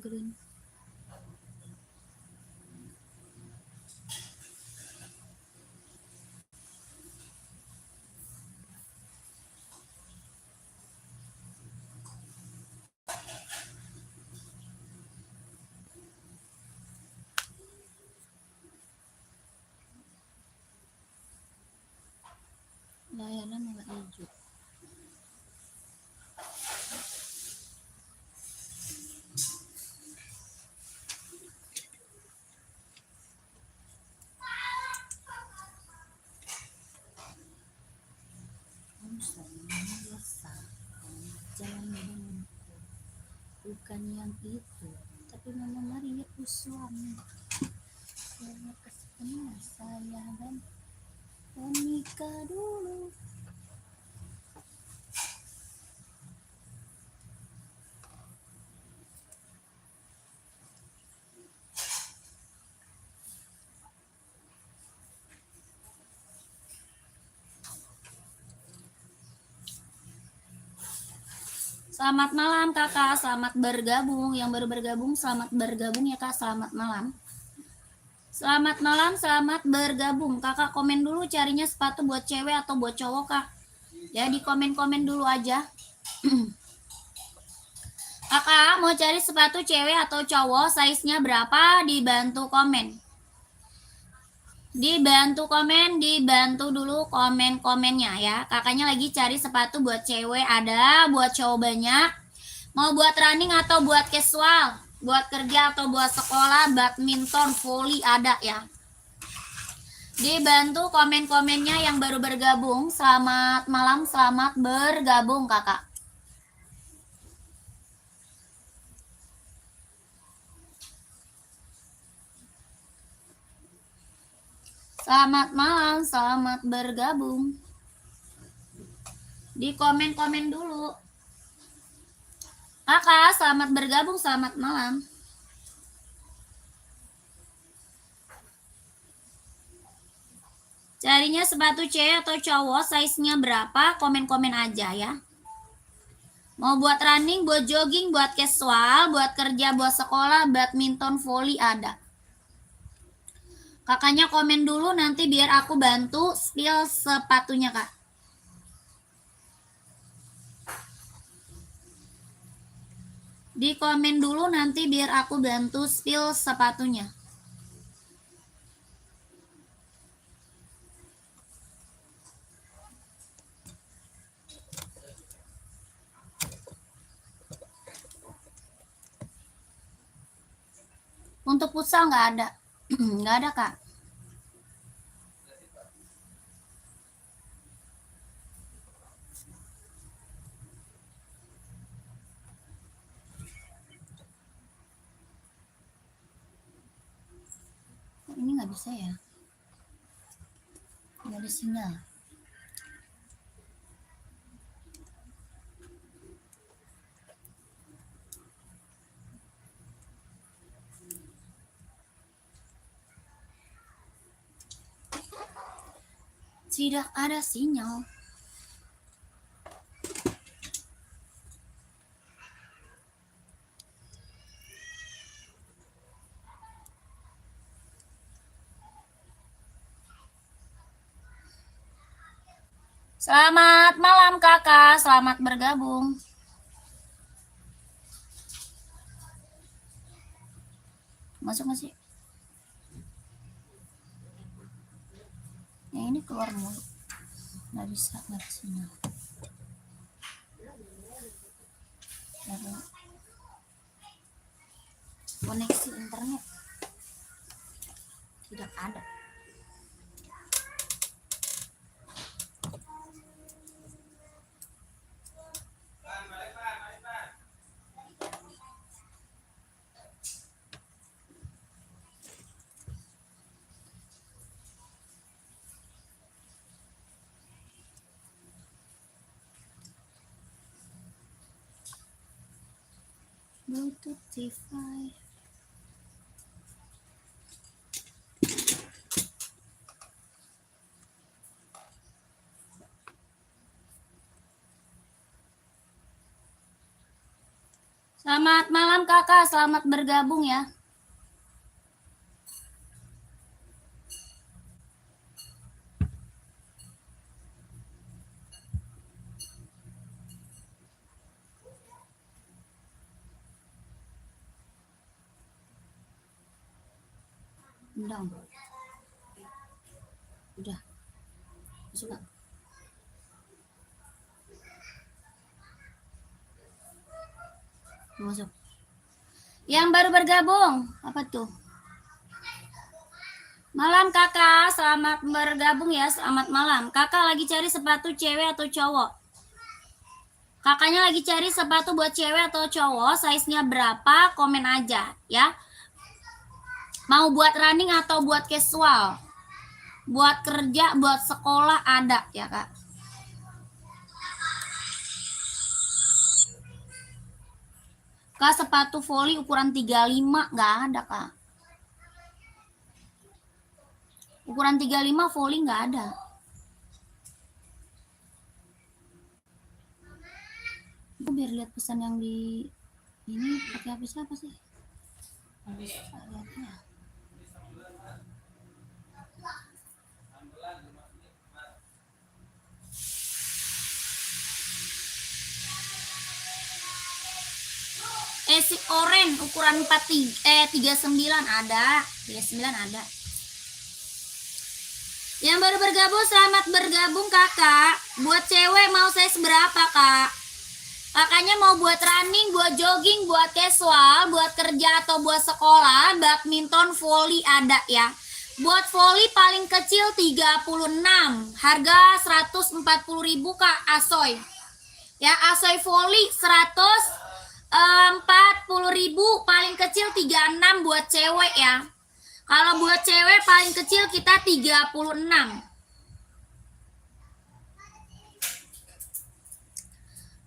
green. Layanan warna hijau. Jalan denganku, bukan yang itu, tapi menemani suami. Saya kesana saya dan menikah dulu. Selamat malam kakak, selamat bergabung. Yang baru bergabung selamat bergabung ya kak, selamat malam. Selamat malam, selamat bergabung. Kakak komen dulu carinya sepatu buat cewek atau buat cowok kak. Ya di komen-komen dulu aja. Kakak mau cari sepatu cewek atau cowok, size-nya berapa, dibantu komen. Dibantu komen, dibantu dulu komen-komennya ya. Kakaknya lagi cari sepatu buat cewek ada, buat cowok banyak. Mau buat running atau buat casual, buat kerja atau buat sekolah, badminton, volley ada ya. Dibantu komen-komennya yang baru bergabung. Selamat malam, selamat bergabung kakak. Selamat malam, selamat bergabung. Di komen-komen dulu. Kakak, selamat bergabung, selamat malam. Carinya sepatu cewek atau cowok, size-nya berapa, komen-komen aja ya. Mau buat running, buat jogging, buat casual, buat kerja, buat sekolah, badminton, volley ada. Kakaknya komen dulu nanti biar aku bantu spill sepatunya kak. Di komen dulu nanti biar aku bantu spill sepatunya. Untuk futsal nggak ada. Nggak ada kak. Ini nggak bisa ya. Nggak ada sinyal. Tidak ada sinyal. Selamat malam kakak, selamat bergabung. Masuk nggak sih? Yang ini keluar mulu. Nggak bisa, nggak ada sinyal. Koneksi internet tidak ada. Bluetooth device. Selamat malam kakak, selamat bergabung ya. Udah. Suka. Masuk. Yang baru bergabung, apa tuh? Malam kakak, selamat bergabung ya, selamat malam. Kakak lagi cari sepatu cewek atau cowok? Kakaknya lagi cari sepatu buat cewek atau cowok, size-nya berapa, komen aja ya. Mau buat running atau buat casual? Buat kerja, buat sekolah ada ya kak. Kak sepatu volley ukuran 35 nggak ada kak. Ukuran 35 volley nggak ada. Aku biar lihat pesan yang di ini pakai HP siapa sih? Lihatnya. Esik orange ukuran 39 ada. 39 ada. Yang baru bergabung selamat bergabung kakak. Buat cewek mau size berapa kak? Kakaknya mau buat running, buat jogging, buat casual, buat kerja atau buat sekolah, badminton, volley ada ya. Buat volley paling kecil 36, harga 140.000 kak Asoy. Ya Asoy volley 140.000, paling kecil 36 buat cewek ya. Kalau buat cewek paling kecil kita 36.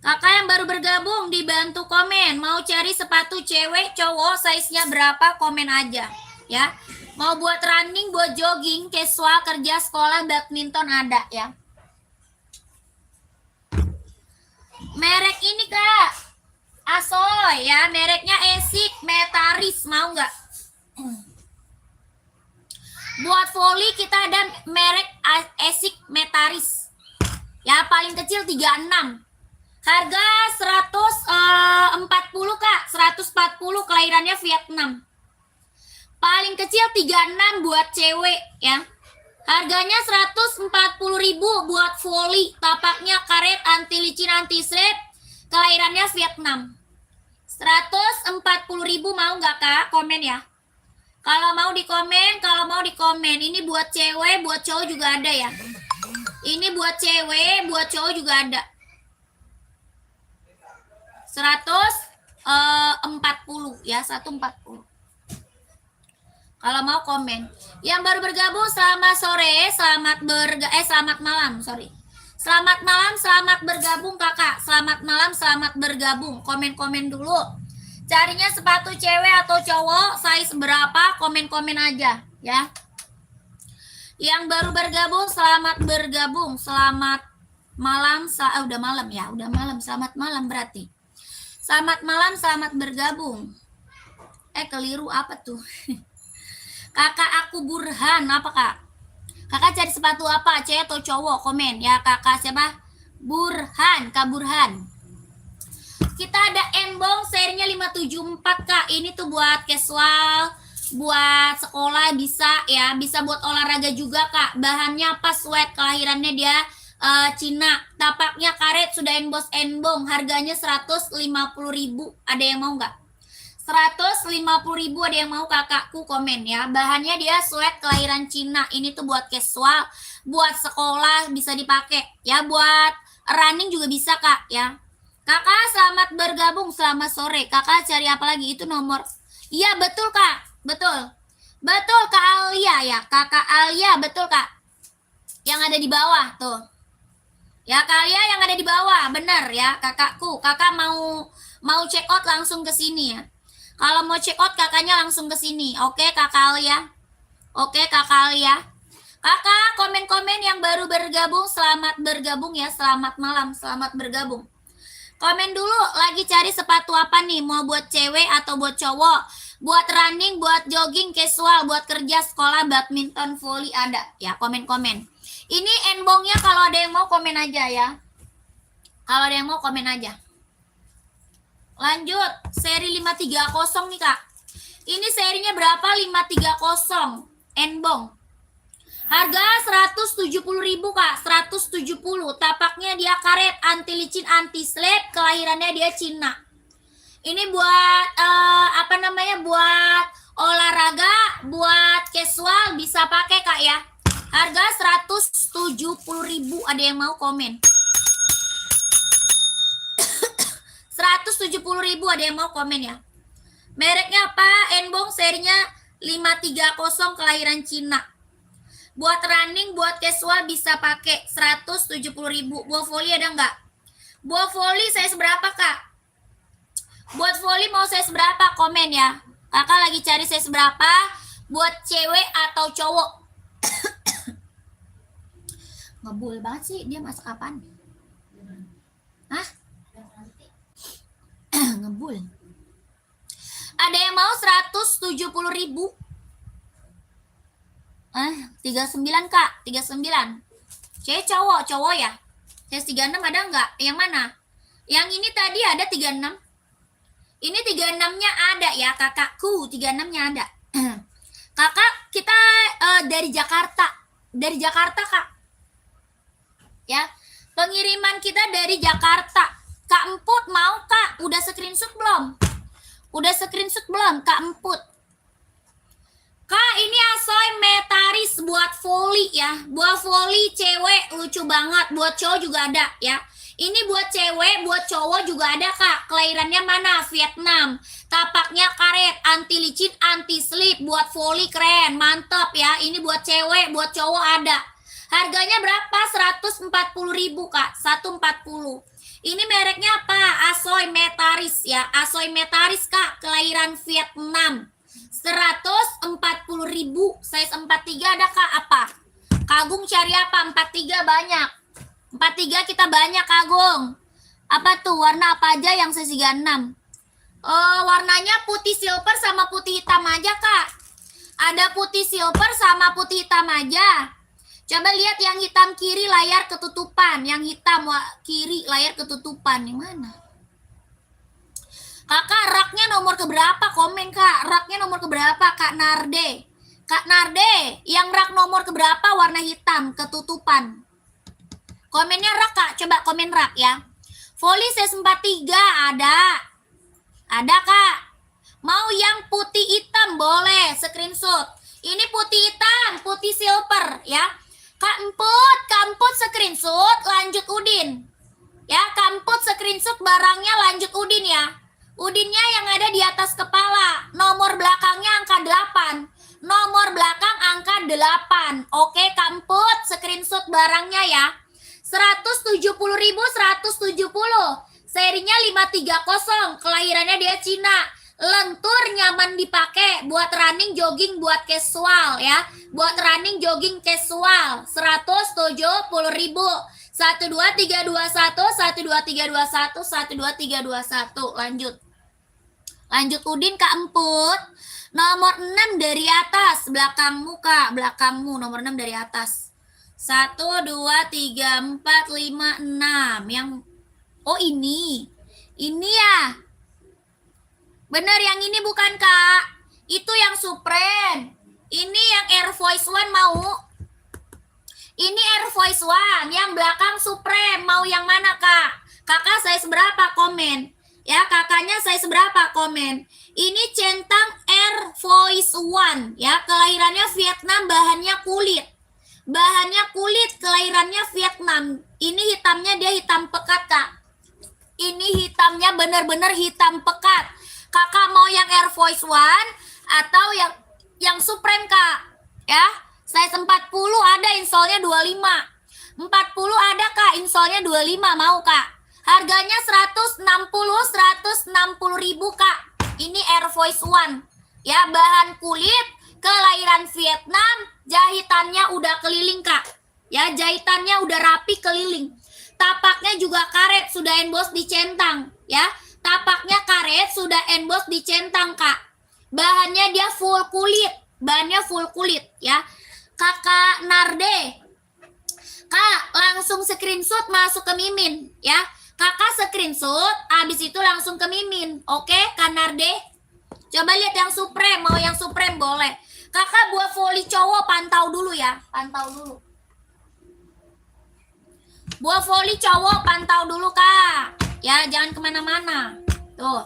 Kakak yang baru bergabung dibantu komen. Mau cari sepatu cewek, cowok, size-nya berapa, komen aja ya. Mau buat running, buat jogging, casual, kerja, sekolah, badminton ada ya. Merek ini kak Asoy ya, mereknya Esik Metaris, mau nggak? Buat volley kita ada merek Esik Metaris ya, paling kecil 36. Harga 140 kak, 140, kelahirannya Vietnam. Paling kecil 36 buat cewek ya. Harganya 140.000 buat volley, tapaknya karet, anti licin, anti slip, kelahirannya Vietnam. 140.000 mau nggak kak? Komen ya. Kalau mau di komen, Ini buat cewek, buat cowok juga ada ya. Ini buat cewek, buat cowok juga ada. 140 ya, 140. Kalau mau komen. Yang baru bergabung selamat sore, selamat malam, sorry. Selamat malam, selamat bergabung kakak. Selamat malam, selamat bergabung. Komen-komen dulu. Carinya sepatu cewek atau cowok, size berapa, komen-komen aja ya. Yang baru bergabung selamat bergabung. Selamat malam, udah malam ya, udah malam. Selamat malam berarti. Selamat malam, selamat bergabung. Keliru apa tuh? Kakak aku Burhan, apa kak? Kakak cari sepatu apa? Cewek atau cowok? Komen ya kakak siapa? Burhan, Kak Burhan. Kita ada Enbong serinya 574 kak. Ini tuh buat casual, buat sekolah bisa ya, bisa buat olahraga juga kak. Bahannya apa? Sweat, kelahirannya dia Cina, tapaknya karet, sudah emboss Enbong, harganya 150.000. Ada yang mau nggak? 150.000 ada yang mau kakakku, komen ya. Bahannya dia sweat, kelahiran Cina. Ini tuh buat casual, buat sekolah bisa dipakai ya, buat running juga bisa kak ya. Kakak selamat bergabung, selamat sore. Kakak cari apa lagi? Itu nomor. Iya betul kak, betul kak Alia ya, kakak Alia, betul kak. Yang ada di bawah tuh. Ya kalian yang ada di bawah, bener ya kakakku. Kakak mau check out langsung ke sini ya. Kalau mau check out kakaknya langsung ke sini. Oke kakak Alia. Oke kakak Alia. Kakak komen-komen yang baru bergabung, selamat bergabung ya. Selamat malam, selamat bergabung. Komen dulu lagi cari sepatu apa nih? Mau buat cewek atau buat cowok? Buat running, buat jogging, casual, buat kerja, sekolah, badminton, volley ada. Ya, komen-komen. Ini enbongnya kalau ada yang mau komen aja ya. Kalau ada yang mau komen aja. Lanjut, seri 530 nih Kak. Ini serinya berapa? 530 enbong. Harga 170.000 Kak, 170. Tapaknya dia karet, anti licin, anti slip, kelahirannya dia Cina. Ini buat apa namanya? Buat olahraga, buat casual bisa pakai Kak ya. Harga 170.000. Ada yang mau komen? 170.000 ada yang mau komen ya. Mereknya apa? Enbong serinya 530 kelahiran Cina. Buat running, buat casual bisa pakai 170.000. Buat volley ada nggak? Buat volley saya seberapa Kak? Buat volley mau saya seberapa? Komen ya. Kakak lagi cari saya seberapa buat cewek atau cowok. Ngebul banget sih, dia masak apaan? Hah? Ngebul. Ada yang mau 170.000? 39 Kak, 39. Saya cowok ya. Saya 36 ada nggak? Yang mana? Yang ini tadi ada 36. Ini 36-nya ada ya kakakku, 36-nya ada. Kakak kita dari Jakarta. Dari Jakarta Kak. Ya, pengiriman kita dari Jakarta. Kak Emput mau Kak? Udah screenshot belum? Udah screenshot belum Kak Emput? Kak ini Asoy Metaris buat volley ya. Buat volley cewek lucu banget. Buat cowok juga ada ya. Ini buat cewek, buat cowok juga ada Kak. Kelahirannya mana? Vietnam. Tapaknya karet, anti licin, anti slip. Buat volley keren, mantap ya. Ini buat cewek, buat cowok ada. Harganya berapa? 140.000 Kak. 140. Ini mereknya apa? Asoy Metaris ya. Asoy Metaris Kak. Kelahiran Vietnam. 140.000. Size 43 ada Kak apa? Kagung cari apa? 43 banyak. 43 kita banyak Kagung. Apa tuh? Warna apa aja yang size 36? Warnanya putih silver sama putih hitam aja Kak. Ada putih silver sama putih hitam aja. Coba lihat yang hitam kiri layar ketutupan. Yang hitam kiri layar ketutupan. Yang mana? Kakak raknya nomor keberapa? Komen Kak. Raknya nomor keberapa Kak Narde? Kak Narde, yang rak nomor keberapa warna hitam ketutupan? Komennya rak Kak. Coba komen rak ya. Volley size 43 ada. Ada Kak. Mau yang putih hitam boleh screenshot. Ini putih hitam, putih silver ya. Kak Emput screenshot lanjut Udin. Ya, Kak Emput screenshot barangnya lanjut Udin ya. Udinnya yang ada di atas kepala. Nomor belakangnya angka 8. Nomor belakang angka 8. Oke, Kak Emput screenshot barangnya ya. 170.000, 170. Serinya 530. Kelahirannya dia Cina. Lentur, nyaman dipakai buat running, jogging, buat casual ya. Buat running, jogging, casual. 170.000. 12321, 12321, 12321. Lanjut Udin Kak Emput. Nomor 6 dari atas, belakangmu Kak, belakangmu nomor 6 dari atas. 1 2 3 4 5 6. Yang ini. Ini ya. Bener yang ini bukan Kak? Itu yang Supreme. Ini yang Air Voice One mau? Ini Air Voice One, yang belakang Supreme. Mau yang mana Kak? Kakak saya seberapa? Komen. Ya, kakaknya saya seberapa? Komen. Ini centang Air Voice One. Ya, kelahirannya Vietnam, bahannya kulit. Bahannya kulit, kelahirannya Vietnam. Ini hitamnya dia hitam pekat Kak. Ini hitamnya bener-bener hitam pekat. Kakak mau yang Air Voice One atau yang Supreme Kak? Ya. Size 40 ada, insolnya 25. 40 ada Kak, insolnya 25. Mau Kak? Harganya 160.000 Kak. Ini Air Voice One. Ya, bahan kulit, kelahiran Vietnam, jahitannya udah keliling Kak. Ya, jahitannya udah rapi keliling. Tapaknya juga karet, sudah emboss dicentang ya. Tapaknya karet, sudah emboss dicentang Kak. Bahannya dia full kulit, bahannya full kulit ya. Kakak Narde, Kak langsung screenshot masuk ke Mimin ya. Kakak screenshot, habis itu langsung ke Mimin. Oke Kak Narde? Coba lihat yang Supreme, mau yang Supreme boleh. Kakak buat volley cowok pantau dulu ya, pantau dulu. Buat volley cowok pantau dulu Kak. Ya jangan kemana-mana. Tuh,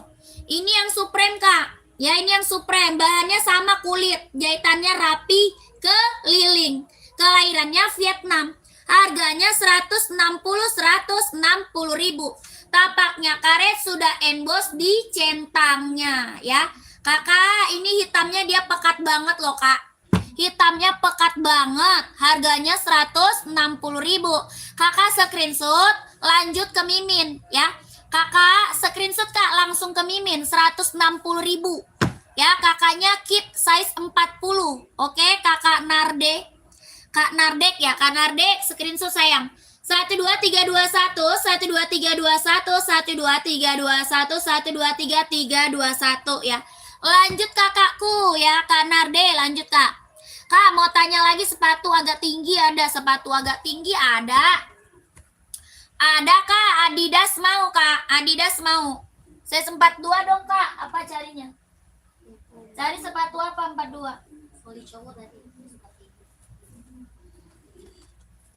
ini yang Supreme Kak. Ya ini yang Supreme, bahannya sama kulit, jahitannya rapi, keliling. Kelahirannya Vietnam. Harganya 160 ribu. Tapaknya karet, sudah emboss di centangnya ya. Kakak, ini hitamnya dia pekat banget loh Kak. Hitamnya pekat banget. Harganya 160 ribu. Kakak screenshot, lanjut ke Mimin ya. Kakak screenshot Kak, langsung ke Mimin 160 ribu. Ya, kakaknya keep size 40. Oke, Kakak Narde. Kak Nardek ya, Kak Nardek screenshot sayang. 12321, 12321, 12321, 12321 ya. Lanjut kakakku ya, Kak Narde, lanjut Kak. Kak mau tanya lagi, sepatu agak tinggi ada, sepatu agak tinggi ada. Ada Kak, Adidas mau Kak, Adidas mau. Saya 42 dong Kak, apa carinya? Cari sepatu apa 42? Volley cowok tadi.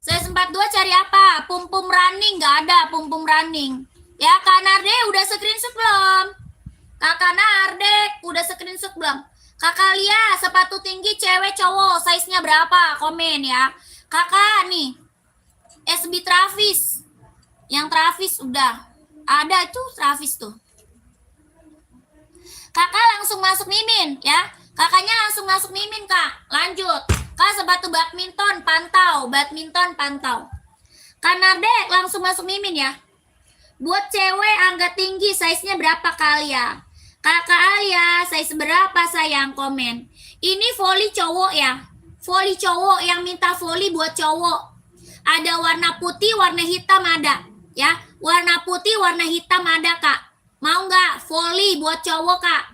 Saya 42 cari apa? Pum-pum running, nggak ada pum-pum running. Ya Kak Narde udah screenshot belum? Kakak Narde udah screenshot belum? Kakak lihat sepatu tinggi cewek cowok size-nya berapa? Komen ya. Kakak nih SB Travis. Yang Travis udah ada tuh, Travis tuh. Kakak langsung masuk Mimin ya. Kakaknya langsung masuk Mimin Kak. Lanjut. Kak sepatu badminton pantau, badminton pantau. Kak Nardek langsung masuk Mimin ya. Buat cewek angka tinggi size-nya berapa kalian? Kakak Alia size berapa sayang, komen. Ini volley cowok ya. Volley cowok yang minta volley buat cowok. Ada warna putih, warna hitam ada ya. Warna putih, warna hitam ada Kak. Mau nggak volley buat cowok Kak?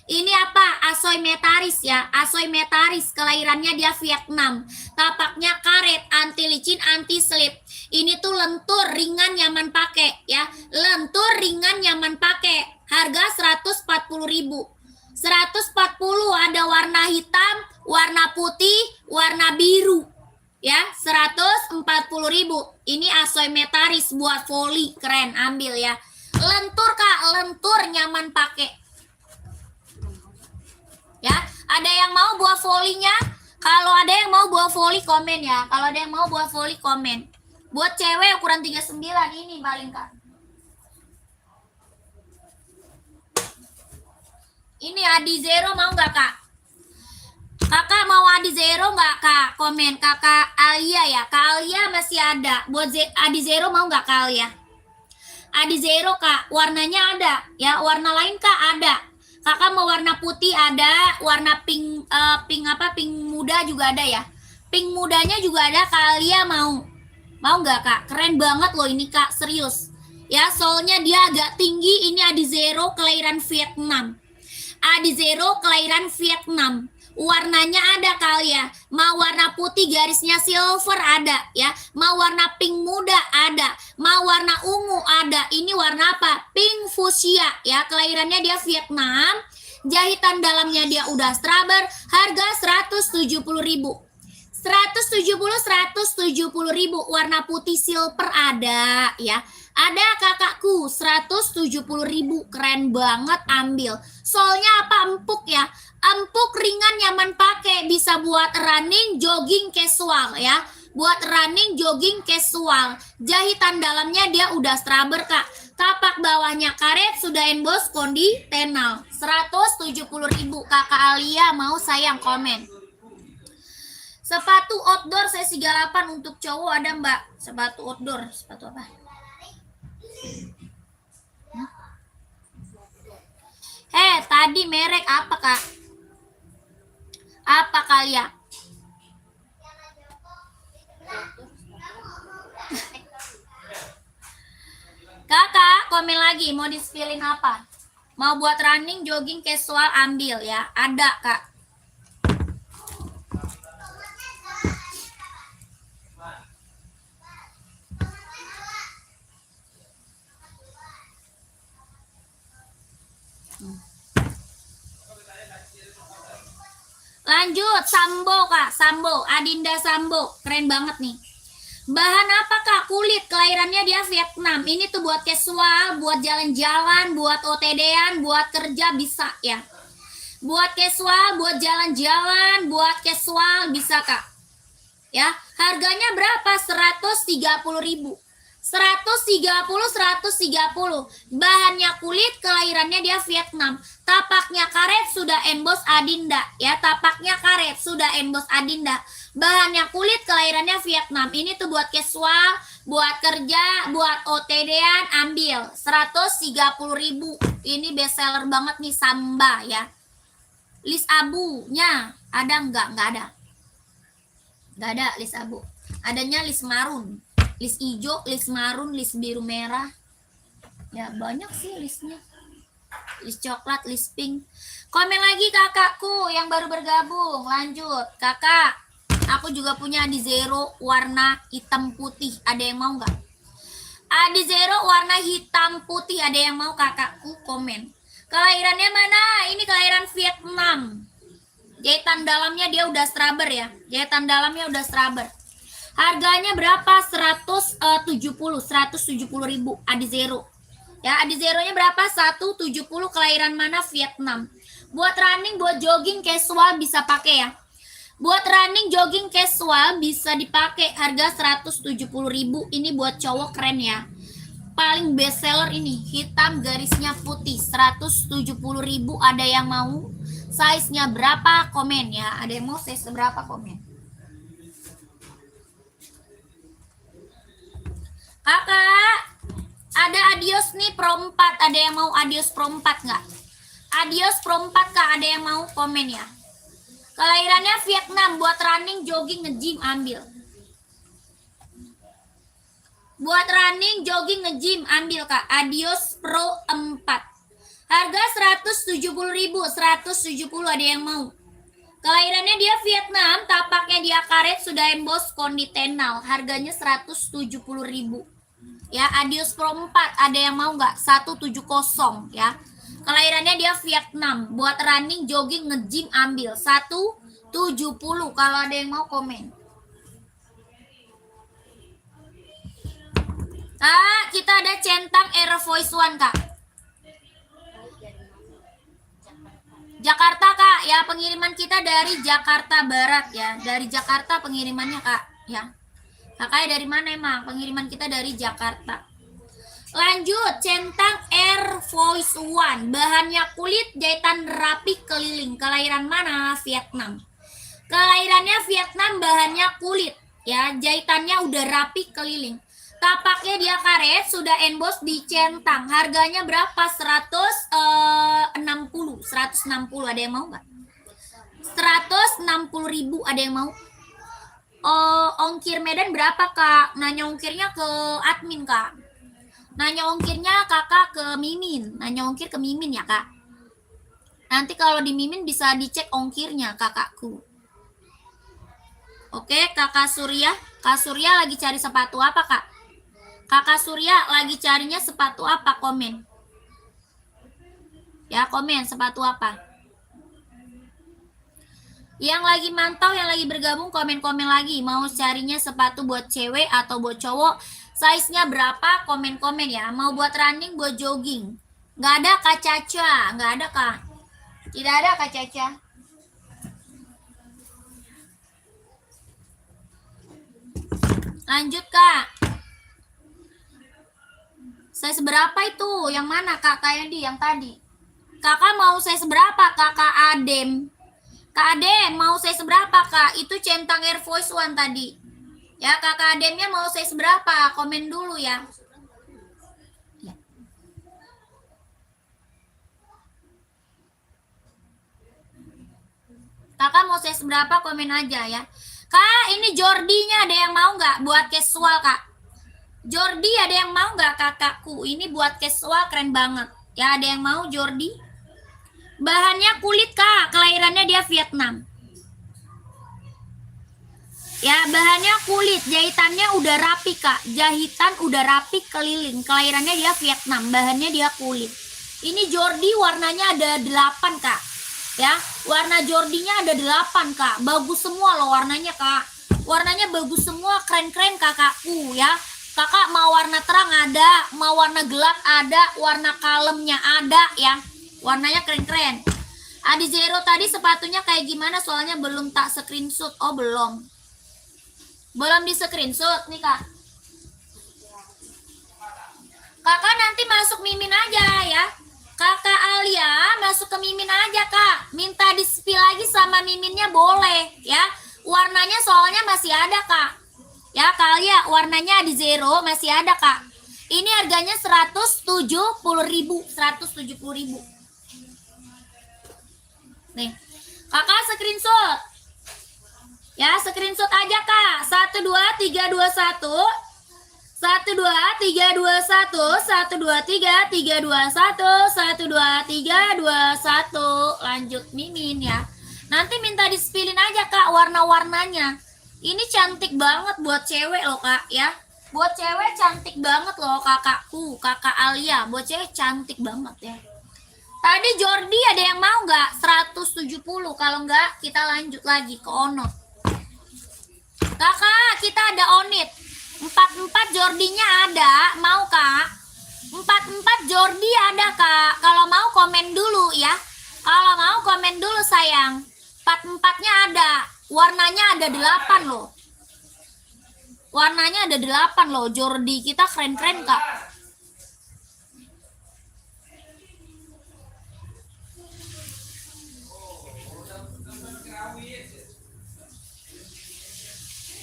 Ini apa? Asoy Metaris ya. Asoy Metaris, kelahirannya dia Vietnam. Tapaknya karet, anti licin, anti slip. Ini tuh lentur, ringan, nyaman pakai ya. Lentur, ringan, nyaman pakai. Harga 140 ribu. 140 ada warna hitam, warna putih, warna biru. Ya, 140 ribu. Ini Asoy Metaris buat volley, keren, ambil ya. Lentur Kak, lentur, nyaman pakai. Ya, ada yang mau buat volley-nya? Kalau ada yang mau buat volley komen ya. Kalau ada yang mau buat volley komen. Buat cewek ukuran 39 ini paling Kak. Ini Adi Zero mau nggak Kak? Kakak mau Adi Zero nggak Kak? Komen. Kakak Alia ya. Kak Alia masih ada. Buat Adi Zero mau nggak Kak Alia? Adi Zero Kak, warnanya ada ya. Warna lain Kak ada. Kakak mau warna putih ada, warna pink pink muda juga ada ya. Pink mudanya juga ada. Kalian mau nggak Kak? Keren banget loh ini Kak, serius. Ya, soalnya dia agak tinggi. Ini Adi Zero kelahiran Vietnam. Adi Zero kelahiran Vietnam. Warnanya ada kalian. Mau warna putih garisnya silver ada ya. Mau warna pink muda ada. Mau warna ungu ada. Ini warna apa? Pink fuchsia ya. Kelahirannya dia Vietnam. Jahitan dalamnya dia udah straber. Harga 170 ribu. 170 ribu. Warna putih silver ada ya. Ada kakakku 170 ribu. Keren banget, ambil. Soalnya apa? Empuk ya. Empuk, ringan, nyaman pakai. Bisa buat running, jogging, casual ya. Buat running, jogging, casual. Jahitan dalamnya dia udah straber Kak. Tapak bawahnya karet, sudah emboss kondi tenal. 170 ribu. Kakak Alia mau sayang, komen. Sepatu outdoor saya 38 untuk cowok ada Mbak. Sepatu outdoor, sepatu apa? Tadi merek apa Kak? Apa kalian? Kakak komen lagi mau di-spillin apa? Mau buat running, jogging, casual, ambil ya. Ada, Kak. Lanjut, Sambo Kak, Sambo, Adinda Sambo, keren banget nih. Bahan apa Kak? Kulit, kelahirannya dia Vietnam. Ini tuh buat casual, buat jalan-jalan, buat OTD-an, buat kerja bisa ya. Buat casual, buat jalan-jalan, buat casual bisa Kak. Ya, harganya berapa? 130.000. 130. Bahannya kulit, kelahirannya dia Vietnam. Tapaknya karet, sudah emboss Adinda ya. Tapaknya karet, sudah emboss Adinda. Bahannya kulit, kelahirannya Vietnam. Ini tuh buat casual, buat kerja, buat OTD-an, ambil 130.000. Ini best seller banget nih, Samba ya. List abunya ada enggak? Enggak ada. Enggak ada list abu. Adanya list marun, list hijau, list marun, list biru merah. Ya banyak sih listnya. List coklat, list pink. Komen lagi kakakku yang baru bergabung. Lanjut, kakak. Aku juga punya Adizero warna hitam putih. Ada yang mau nggak? Adizero warna hitam putih. Ada yang mau kakakku? Komen. Kelahirannya mana? Ini kelahiran Vietnam. Jahitan dalamnya dia udah scrubber ya. Jahitan dalamnya udah scrubber. Harganya berapa? 170.000 Adizero. Ya, Adizeronya berapa? 170. Kelahiran mana? Vietnam. Buat running, buat jogging casual bisa pakai ya. Buat running, jogging casual bisa dipakai. Harga 170.000. Ini buat cowok keren ya. Paling best seller ini. Hitam garisnya putih. 170.000. Ada yang mau? Size-nya berapa? Komen ya. Ada yang mau size berapa? Komen. Kakak, ada Adios nih Pro 4. Ada yang mau Adios Pro 4 nggak? Adios Pro 4 Kak, ada yang mau? Komen ya. Kelahirannya Vietnam, buat running, jogging, nge-gym, ambil. Buat running, jogging, nge-gym, ambil Kak. Adios Pro 4. Harga 170.000. 170 ada yang mau? Kelahirannya dia Vietnam, tapaknya dia karet, sudah emboss konditenal. Harganya 170.000. Ya, Adios Pro 4 ada yang mau nggak? 170 ya. Kelahirannya dia Vietnam, buat running, jogging, nge-gym, ambil 170. Kalau ada yang mau komen. Kita ada centang Air Voice One Kak. Jakarta Kak, ya pengiriman kita dari Jakarta Barat ya. Dari Jakarta pengirimannya Kak, ya. Kakaknya dari mana emang? Pengiriman kita dari Jakarta. Lanjut, centang Air Voice One. Bahannya kulit, jahitan rapi keliling. Kelahiran mana? Vietnam. Kelahirannya Vietnam, bahannya kulit. Ya, jahitannya udah rapi keliling. Tapaknya dia karet, sudah emboss di centang. Harganya berapa? 160. 160 ada yang mau nggak? 160.000 ada yang mau? Ongkir Medan berapa Kak? Nanya ongkirnya ke admin Kak. Nanya ongkirnya kakak ke Mimin. Nanya ongkir ke Mimin ya Kak. Nanti kalau di Mimin bisa dicek ongkirnya kakakku. Oke, Kakak Surya. Kak Surya lagi cari sepatu apa Kak? Kakak Surya lagi carinya sepatu apa? Komen. Ya, komen sepatu apa. Yang lagi mantau, yang lagi bergabung, komen-komen lagi. Mau carinya sepatu buat cewek atau buat cowok? Size-nya berapa? Komen-komen ya. Mau buat running, buat jogging. Nggak ada Kak Caca. Nggak ada Kak. Tidak ada Kak Caca. Lanjut Kak. Size berapa itu? Yang mana Kak Kayandi? Yang tadi. Kakak mau size berapa Kakak Adem? Kak Adem mau size berapa Kak? Itu centang Air Voice One tadi. Ya, Kakak Ademnya mau size berapa? Komen dulu ya. Kakak mau size berapa? Komen aja ya. Kak, ini Jordinya ada yang mau nggak buat casual Kak? Jordi, ada yang mau nggak kakakku? Ini buat casual keren banget. Ya, ada yang mau Jordi? Bahannya kulit kak, kelahirannya dia Vietnam. Ya, bahannya kulit, jahitannya udah rapi kak. Jahitan udah rapi keliling. Kelahirannya dia Vietnam, bahannya dia kulit. Ini Jordi warnanya ada 8 kak. Ya, warna Jordinya ada 8 kak. Bagus semua loh warnanya kak. Warnanya bagus semua, keren-keren kakakku ya. Kakak mau warna terang ada, mau warna gelap ada, warna kalemnya ada ya. Warnanya keren-keren. Adi Zero tadi sepatunya kayak gimana? Soalnya belum tak screenshot. Oh belum. Belum di screenshot nih kak. Kakak nanti masuk Mimin aja ya. Kakak Alia masuk ke Mimin aja kak. Minta di spill lagi sama Miminnya boleh ya. Warnanya soalnya masih ada kak. Ya Kak Alia, warnanya di zero masih ada kak. Ini harganya 170.000. 170.000. Nih, kakak screenshot. Ya, screenshot aja kak. 12321 12321 12321 12321. Lanjut Mimin ya. Nanti minta di-spillin aja kak warna-warnanya. Ini cantik banget buat cewek loh kak ya. Buat cewek cantik banget loh kakakku, kakak Alia. Buat cewek cantik banget ya. Tadi Jordi ada yang mau nggak? 170. Kalau nggak kita lanjut lagi ke Onot. Kakak kita ada Onit. 44 Jordinya ada. Mau kak? 44 Jordi ada kak. Kalau mau komen dulu ya. Kalau mau komen dulu sayang. 44-nya ada. Warnanya ada 8 loh. Warnanya ada 8 loh. Jordi kita keren-keren kak.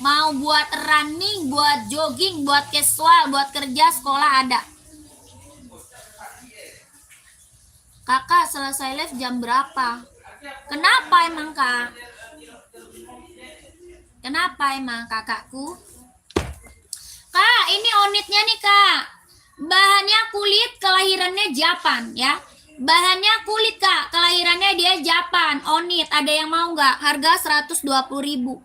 Mau buat running, buat jogging, buat casual, buat kerja, sekolah ada. Kakak selesai live jam berapa? Kenapa emang kak? Kenapa emang kakakku? Kak, ini Onitnya nih kak. Bahannya kulit, kelahirannya Japan ya. Bahannya kulit kak, kelahirannya dia Japan. Onit, ada yang mau nggak? Harga 120.000.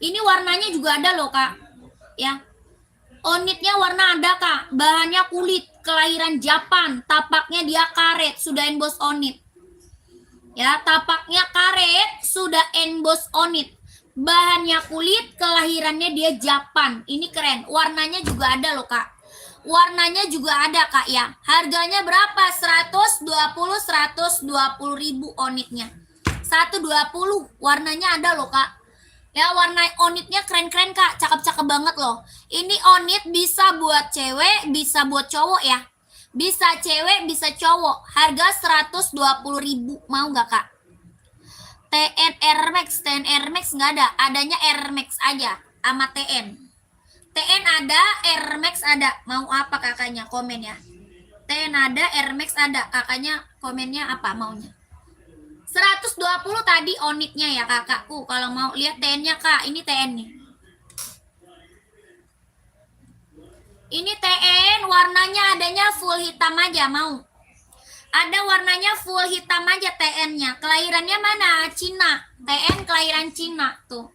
Ini warnanya juga ada loh kak. Ya. Onitnya warna ada kak. Bahannya kulit, kelahiran Japan. Tapaknya dia karet, sudah emboss Onit. Ya, tapaknya karet, sudah emboss Onit. Bahannya kulit, kelahirannya dia Japan. Ini keren. Warnanya juga ada loh kak. Warnanya juga ada kak ya. Harganya berapa? 120.000 Onitnya. 120. Warnanya ada loh kak. Ya, warna Onitnya keren-keren kak. Cakep-cakep banget loh. Ini Onit bisa buat cewek, bisa buat cowok ya. Bisa cewek, bisa cowok. Harga 120.000. Mau nggak kak? TN Air Max, TN Air Max nggak ada. Adanya Air Max aja sama TN. TN ada, Air Max ada. Mau apa kakaknya? Komen ya. TN ada, Air Max ada. Kakaknya komennya apa maunya? 120 tadi Onitnya ya kakakku. Kalau mau lihat TN-nya kak, ini TN nih. Ini TN, warnanya adanya full hitam aja, mau? Ada warnanya full hitam aja TN-nya. Kelahirannya mana? Cina. TN kelahiran Cina tuh.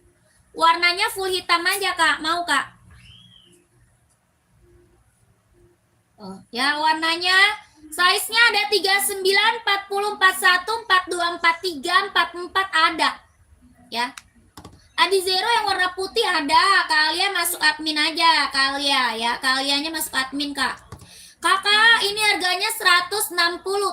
Warnanya full hitam aja kak, mau kak? Oh, ya warnanya size-nya ada 39, 40, 41, 42, 43, 44 ada. Ya. Adi Zero yang warna putih ada. Kalian masuk admin aja, kalian ya. Kaliannya masuk admin, Kak. Kakak, ini harganya 160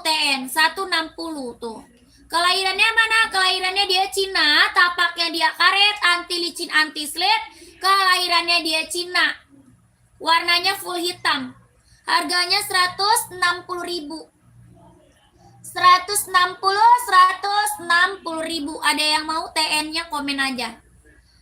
TN, 160 tuh. Kelahirannya mana? Kelahirannya dia Cina, tapaknya dia karet, anti licin, anti slip. Kelahirannya dia Cina. Warnanya full hitam. Harganya 160.000. 160.000. Ada yang mau TN-nya komen aja.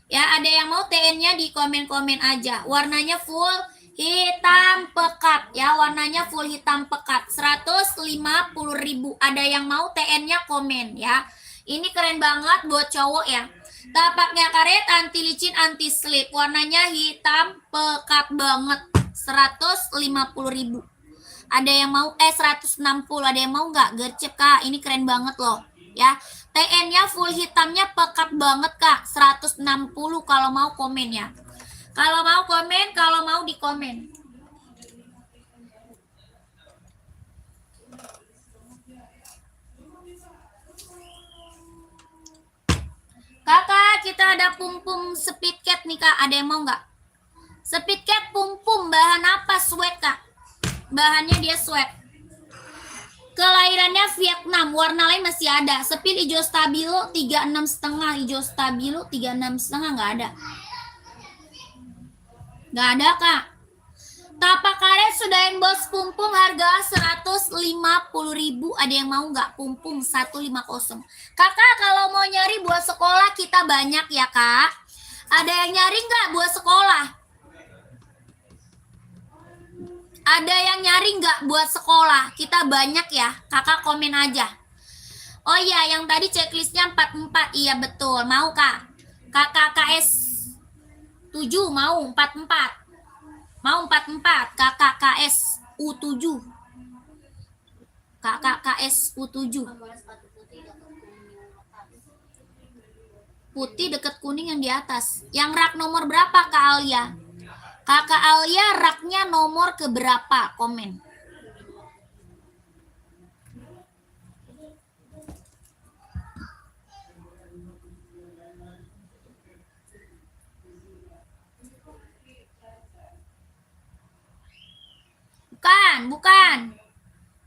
Ya, ada yang mau TN-nya di komen-komen aja. Warnanya full hitam pekat ya, warnanya full hitam pekat. 150.000. Ada yang mau TN-nya komen ya. Ini keren banget buat cowok ya. Tapaknya karet, anti licin, anti slip. Warnanya hitam, pekat banget. 150.000. Ada yang mau 160, ada yang mau nggak? Gercep Kak, ini keren banget loh ya. TN-nya full hitamnya, pekat banget Kak. 160 kalau mau komen ya. Kalau mau komen, kalau mau di komen. Kakak, kita ada pum-pum speed cat nih Kak. Ada yang mau nggak? Speed cat pum-pum, bahan apa? Sweat Kak. Bahannya dia sweat. Kelahirannya Vietnam, warna lain masih ada. Sepil hijau stabilo 36,5, hijau stabilo 36,5 nggak ada. Nggak ada Kak. Tapak karet sudah emboss pumpung harga 150.000. Ada yang mau nggak? Pumpung 150. Kakak kalau mau nyari buat sekolah kita banyak ya Kak. Ada yang nyari nggak buat sekolah? Ada yang nyari nggak buat sekolah? Kita banyak ya. Kakak komen aja. Oh iya, yang tadi checklistnya 44. Iya betul. Mau Kak? Kakak KS 7 mau 44. Mau 44. Kakak KS U7. Kakak KS U7. Putih deket kuning yang di atas. Yang rak nomor berapa Kak Alia? Kakak Alia raknya nomor keberapa? Komen.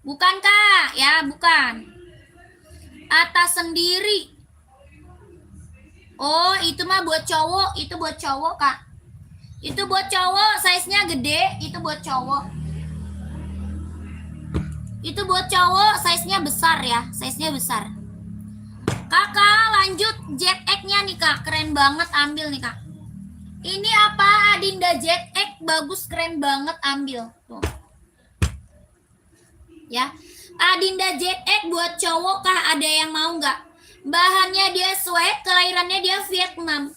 Bukan Kak, ya bukan. Atas sendiri. Oh, itu mah buat cowok, itu buat cowok Kak. Itu buat cowok, size-nya gede, itu buat cowok. Itu buat cowok, size-nya besar ya, size-nya besar. Kakak, lanjut Jet X-nya nih Kak, keren banget, ambil nih Kak. Ini apa? Adinda Jet X, bagus, keren banget, ambil. Tuh. Ya, Adinda Jet X buat cowok Kak, ada yang mau nggak? Bahannya dia sweat, kelahirannya dia Vietnam.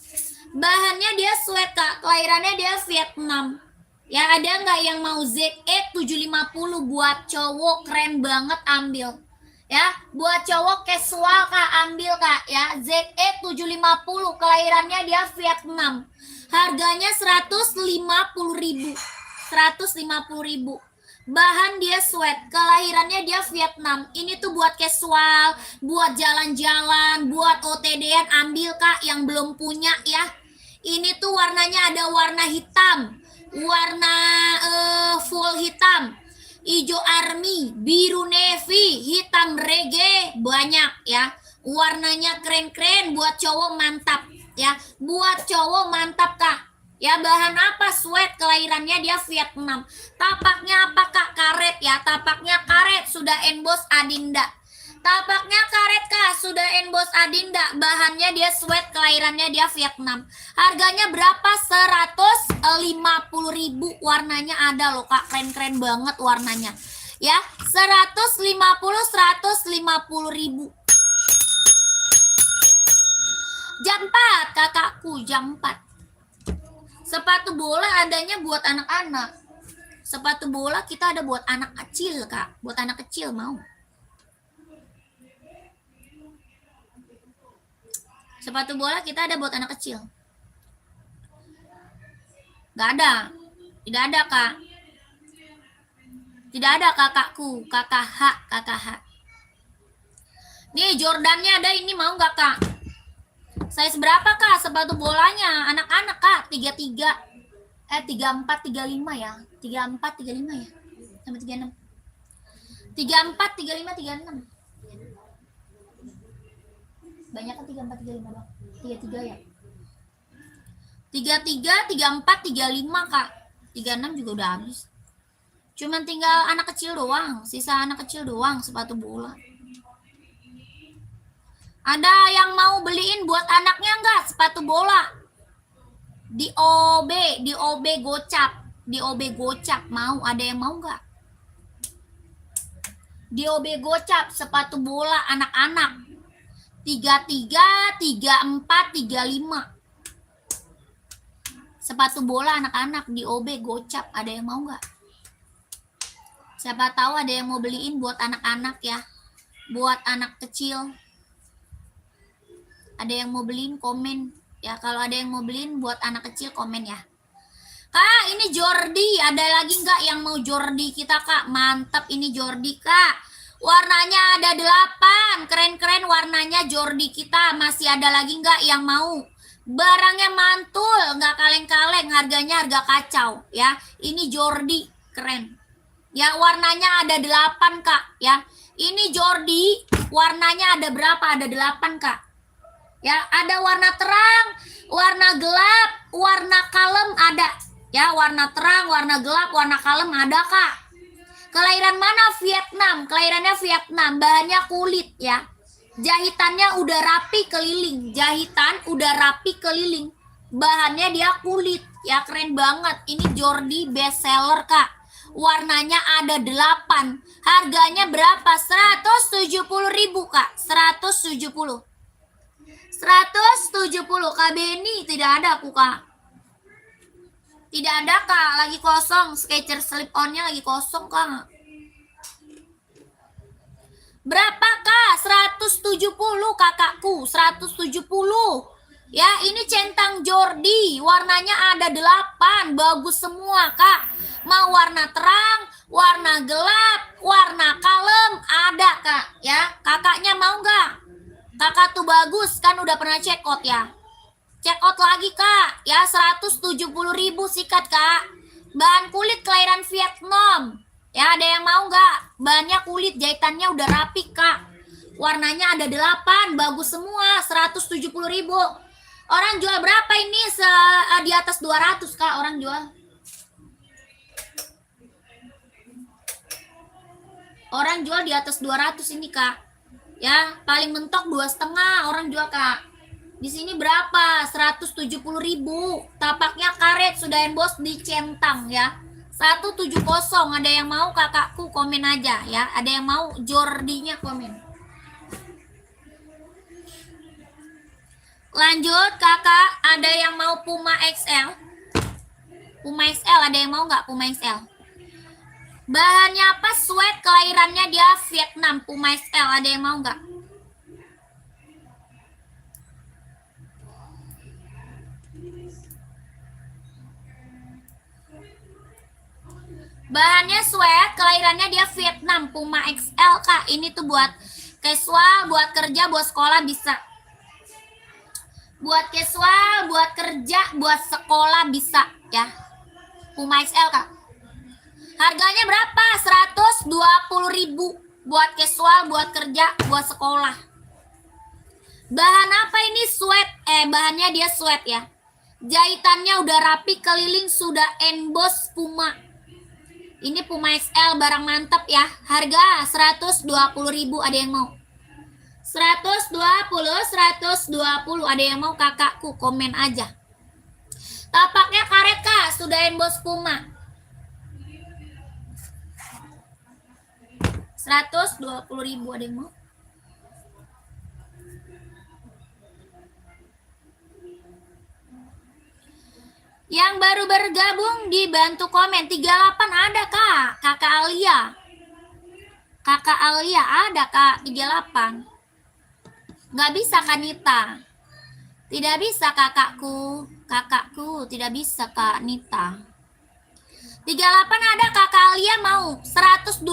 Bahannya dia sweat Kak, kelahirannya dia Vietnam. Ya, ada nggak yang mau ZX 750 buat cowok, keren banget, ambil. Ya, buat cowok casual Kak, ambil Kak ya. ZX 750, kelahirannya dia Vietnam. Harganya 150.000. 150.000. Bahan dia sweat, kelahirannya dia Vietnam. Ini tuh buat casual, buat jalan-jalan, buat OTD-an, ambil Kak yang belum punya ya. Ini tuh warnanya ada warna hitam, warna full hitam, hijau army, biru navy, hitam reggae, banyak ya. Warnanya keren-keren, buat cowok mantap ya. Buat cowok mantap Kak. Ya, bahan apa? Sweat, kelahirannya dia Vietnam. Tapaknya apa Kak? Karet ya. Tapaknya karet, sudah emboss Adinda. Tapaknya karet Kak, sudah emboss Adinda. Bahannya dia sweat, kelahirannya dia Vietnam. Harganya berapa? 150.000. Warnanya ada loh Kak, keren-keren banget warnanya. Ya, 150.000. Jam 4 kakakku, jam 4. Sepatu bola adanya buat anak-anak. Sepatu bola kita ada buat anak kecil Kak. Buat anak kecil mau. Sepatu bola kita ada buat anak kecil. Gak ada. Tidak ada Kak. Tidak ada kakakku. Kakak H. Nih Jordannya ada, ini mau gak Kak? Size berapa Kak sepatu bolanya? Anak-anak Kak, 33. 34, 35 ya. 34, 35 ya. Sampai 36. 34, 35, 36. Banyak kan 34, 35 Bang? 33 ya. 33, 34, 35 Kak. 36 juga udah habis. Cuman tinggal anak kecil doang. Sisa anak kecil doang sepatu bola. Ada yang mau beliin buat anaknya enggak sepatu bola? Di OB gocap mau, ada yang mau enggak? Di OB gocap sepatu bola anak-anak. 33, 34, 35. Sepatu bola anak-anak di OB gocap, ada yang mau nggak? Siapa tahu ada yang mau beliin buat anak-anak ya, buat anak kecil. Ada yang mau beliin, komen ya. Kalau ada yang mau beliin buat anak kecil, komen ya. Kak, ini Jordi, ada lagi nggak yang mau Jordi kita kak? Mantap, ini Jordi kak. Warnanya ada 8, keren-keren warnanya Jordi kita. Masih ada lagi nggak yang mau? Barangnya mantul, nggak kaleng-kaleng, harganya harga kacau ya. Ini Jordi, keren. Ya, warnanya ada 8 kak ya. Ini Jordi, warnanya ada berapa? Ada 8 kak. Ya, ada warna terang, warna gelap, warna kalem ada. Ya, warna terang, warna gelap, warna kalem ada kak. Kelahiran mana? Vietnam. Kelahirannya Vietnam. Bahannya kulit ya. Jahitannya udah rapi keliling. Jahitan udah rapi keliling. Bahannya dia kulit. Ya, keren banget. Ini Jordi best seller kak. Warnanya ada 8. Harganya berapa? 170.000 kak. 170. 170. Kak Beni tidak ada aku kak. Tidak ada kak, lagi kosong. Skechers slip onnya lagi kosong kak. Berapa kak? 170 kakakku. 170. Ya, ini centang Jordi. Warnanya ada 8. Bagus semua kak. Mau warna terang, warna gelap, warna kalem ada kak. Ya, kakaknya mau nggak? Kakak tuh bagus kan, udah pernah check out ya. Check out lagi kak. Ya, 170.000 sikat kak. Bahan kulit kelahiran Vietnam. Ya, ada yang mau nggak? Bahannya kulit, jahitannya udah rapi kak. Warnanya ada 8, bagus semua. 170.000. Orang jual berapa ini? Di atas 200 kak orang jual. Orang jual di atas 200 ini kak. Ya, paling mentok 2,5 orang jual kak. Di sini berapa? 170.000. Tapaknya karet, sudah emboss dicentang ya. 170. Ada yang mau kakakku, komen aja ya. Ada yang mau Jordinya, komen. Lanjut kakak, ada yang mau Puma XL? Puma XL ada yang mau nggak? Puma XL. Bahannya apa? Sweat, kelahirannya dia Vietnam. Puma XL ada yang mau nggak? Bahannya sweat, kelahirannya dia Vietnam. Puma XL kak. Ini tuh buat casual, buat kerja, buat sekolah bisa. Buat casual, buat kerja, buat sekolah bisa ya. Puma XL kak. Harganya berapa? 120.000. Buat casual, buat kerja, buat sekolah. Bahan apa ini? Sweat. Bahannya dia sweat ya. Jahitannya udah rapi keliling, sudah emboss Puma. Ini Puma XL, barang mantap ya. Harga 120.000. Ada yang mau? 120. Ada yang mau kakakku, komen aja. Tapaknya karet kak, sudah emboss Puma. 120.000. Ada yang mau? Yang baru bergabung dibantu komen. 38 ada kak. Kakak Alia. Kakak Alia ada kak. 38. Nggak bisa Kanita. Tidak bisa kakakku. Kakakku tidak bisa kak Nita. 38 ada kakak Alia mau. 120.000.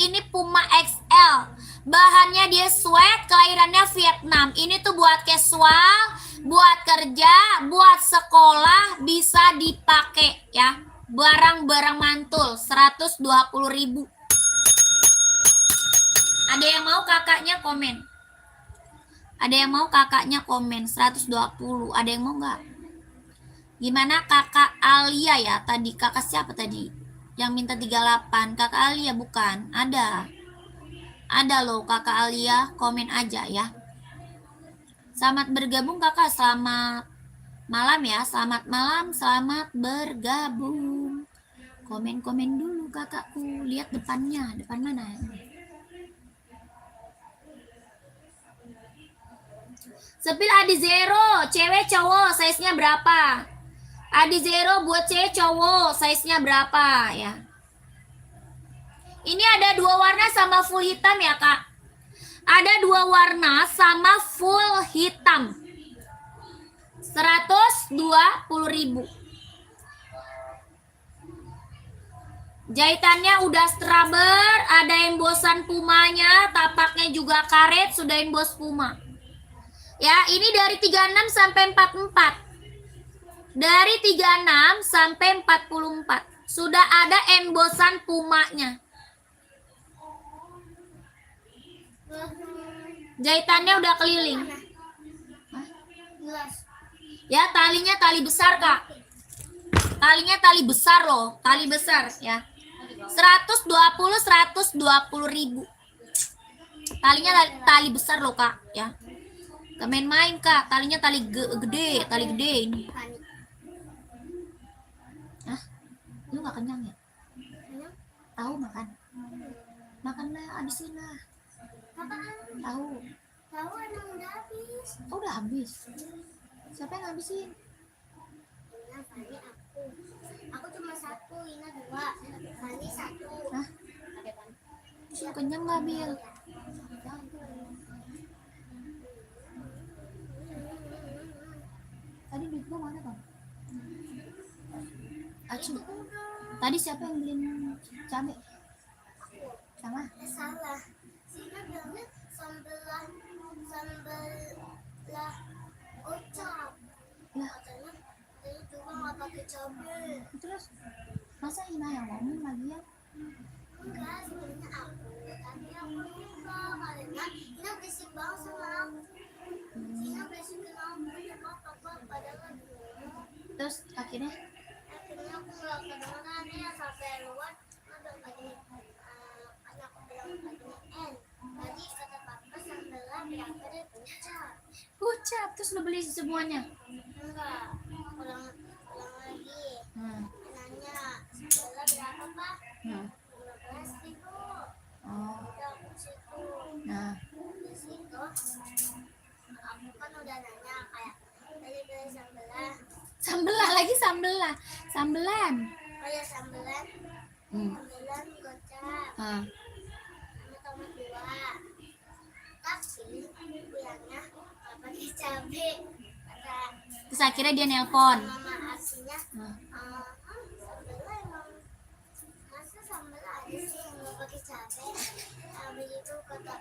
Ini Puma XL. Bahannya dia sweat, kelahirannya Vietnam. Ini tuh buat casual, buat kerja, buat sekolah bisa dipakai ya. Barang-barang mantul. 120.000. Ada yang mau kakaknya, komen. Ada yang mau kakaknya, komen. 120. Ada yang mau nggak? Gimana kakak Alia ya? Tadi kakak siapa tadi? Yang minta 38. Kakak Alia bukan? Ada. Ada loh kakak Alia. Komen aja ya. Selamat bergabung kakak. Selamat malam ya. Selamat malam. Selamat bergabung. Komen-komen dulu kakakku. Lihat depannya. Depan mana? Sepil Adi Zero, cewek cowok size-nya berapa? Adi Zero buat cewek cowok size-nya berapa ya? Ini ada 2 warna sama full hitam ya kak. Ada 2 warna sama full hitam. 120.000. Jahitannya udah straber, ada embosan pumanya, tapaknya juga karet, sudah embos puma. Ya, ini dari 36 sampai 44. Dari 36 sampai 44. Sudah ada embosan pumanya. Jahitannya udah keliling. Ya, talinya tali besar, Kak. Talinya tali besar loh, tali besar ya. 120.000. Talinya tali besar loh, Kak, ya. Gak main-main, Kak. Talinya tali gede, tali gede ini. Hah? Lu gak kenyang ya? Tahu makan? Makanlah, habisin lah. Tahu. Tahu emang udah habis. Oh, udah habis. Siapa yang ngabisin? Ina, Fani, aku. Aku cuma 1, Ina 2, Fani 1. Hah? Lu kenyang gak, Bil? Tadi duit gua mana, Bang? Acu. Tadi siapa yang beliin cabai? Sama? Salah. Si Ina bilangnya sambelah gocap. Lah, Katanya tadi juga nggak pakai cabai. terus masa Ina yang ngomong lagi ya? Enggak, sebenarnya aku. Tapi aku lupa karena Ina berisik banget sama aku. Ina berisikin aku sama papa padahal lagi ngomong. Terus akhirnya Aku nggak kedengeran ya sampai luar ada lagi karena aku bilang lagi tadi kata papa sambelah berapa deh gocap. ucap, terus lu beli semuanya? Enggak, ulang lagi. Nanya sambelah berapa pak? 15.000. Oh, Udah aku situ. nah, Di situ aku kan udah nanya kayak tadi beli sambelah. sambelan. Oh ya sambelan gocap. Ah, Sama tomat 2. Tapi bilangnya nggak pakai cabai. Kata terus akhirnya dia nelpon. mama asinya sambelah emang masa sambelah ada sih yang nggak pakai cabai. Habis itu kata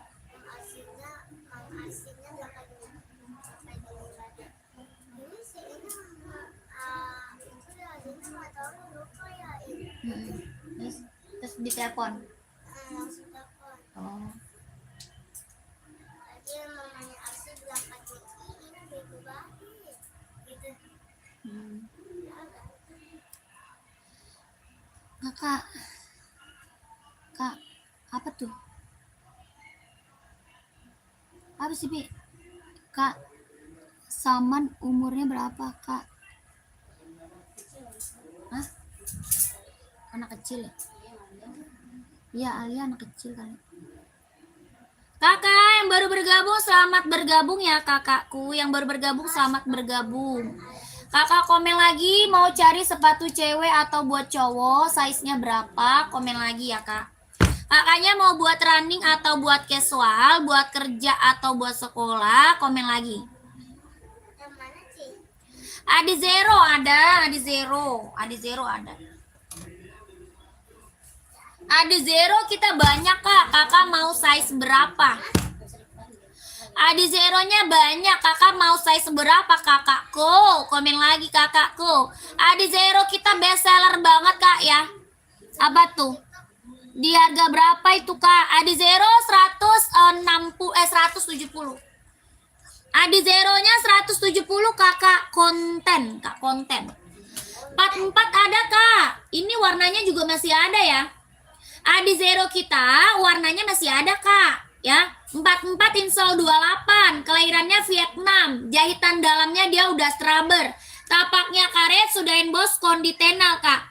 mama asinya bilang kayak gini ini sih ini itu ya ini nggak tahu lupa ya ini Terus ditelepon. langsung telepon. Oh, Tadi mamanya Arsi bilang pakai ini bego banget gitu. Ya udah. nah, Kak, apa tuh? Apa sih, Bi? Kak, Saman umurnya berapa, Kak? Hah? Anak kecil ya? Iya, Alia anak kecil kali. Kakak yang baru bergabung, selamat bergabung ya kakakku. Yang baru bergabung, selamat bergabung. Kakak komen lagi, mau cari sepatu cewek atau buat cowok, size-nya berapa? Komen lagi ya, Kak. Kakaknya mau buat running atau buat casual, buat kerja atau buat sekolah, komen lagi. Yang mana sih? Adi Zero ada. Adi Zero kita banyak, Kak. Kakak mau size berapa? Adi Zero-nya banyak. Kakak mau size berapa, kakakku? Komen lagi, kakakku. Adi Zero kita best seller banget, Kak, ya. Apa tuh? Di harga berapa itu, Kak? Adi Zero 170. Adi Zero-nya 170, kakak konten. 44 ada, Kak. Ini warnanya juga masih ada ya. Adi Zero kita warnanya masih ada, Kak, ya. 44 insol 28, kelahirannya Vietnam. Jahitan dalamnya dia udah straber. Tapaknya karet, sudah emboss konditenal, Kak.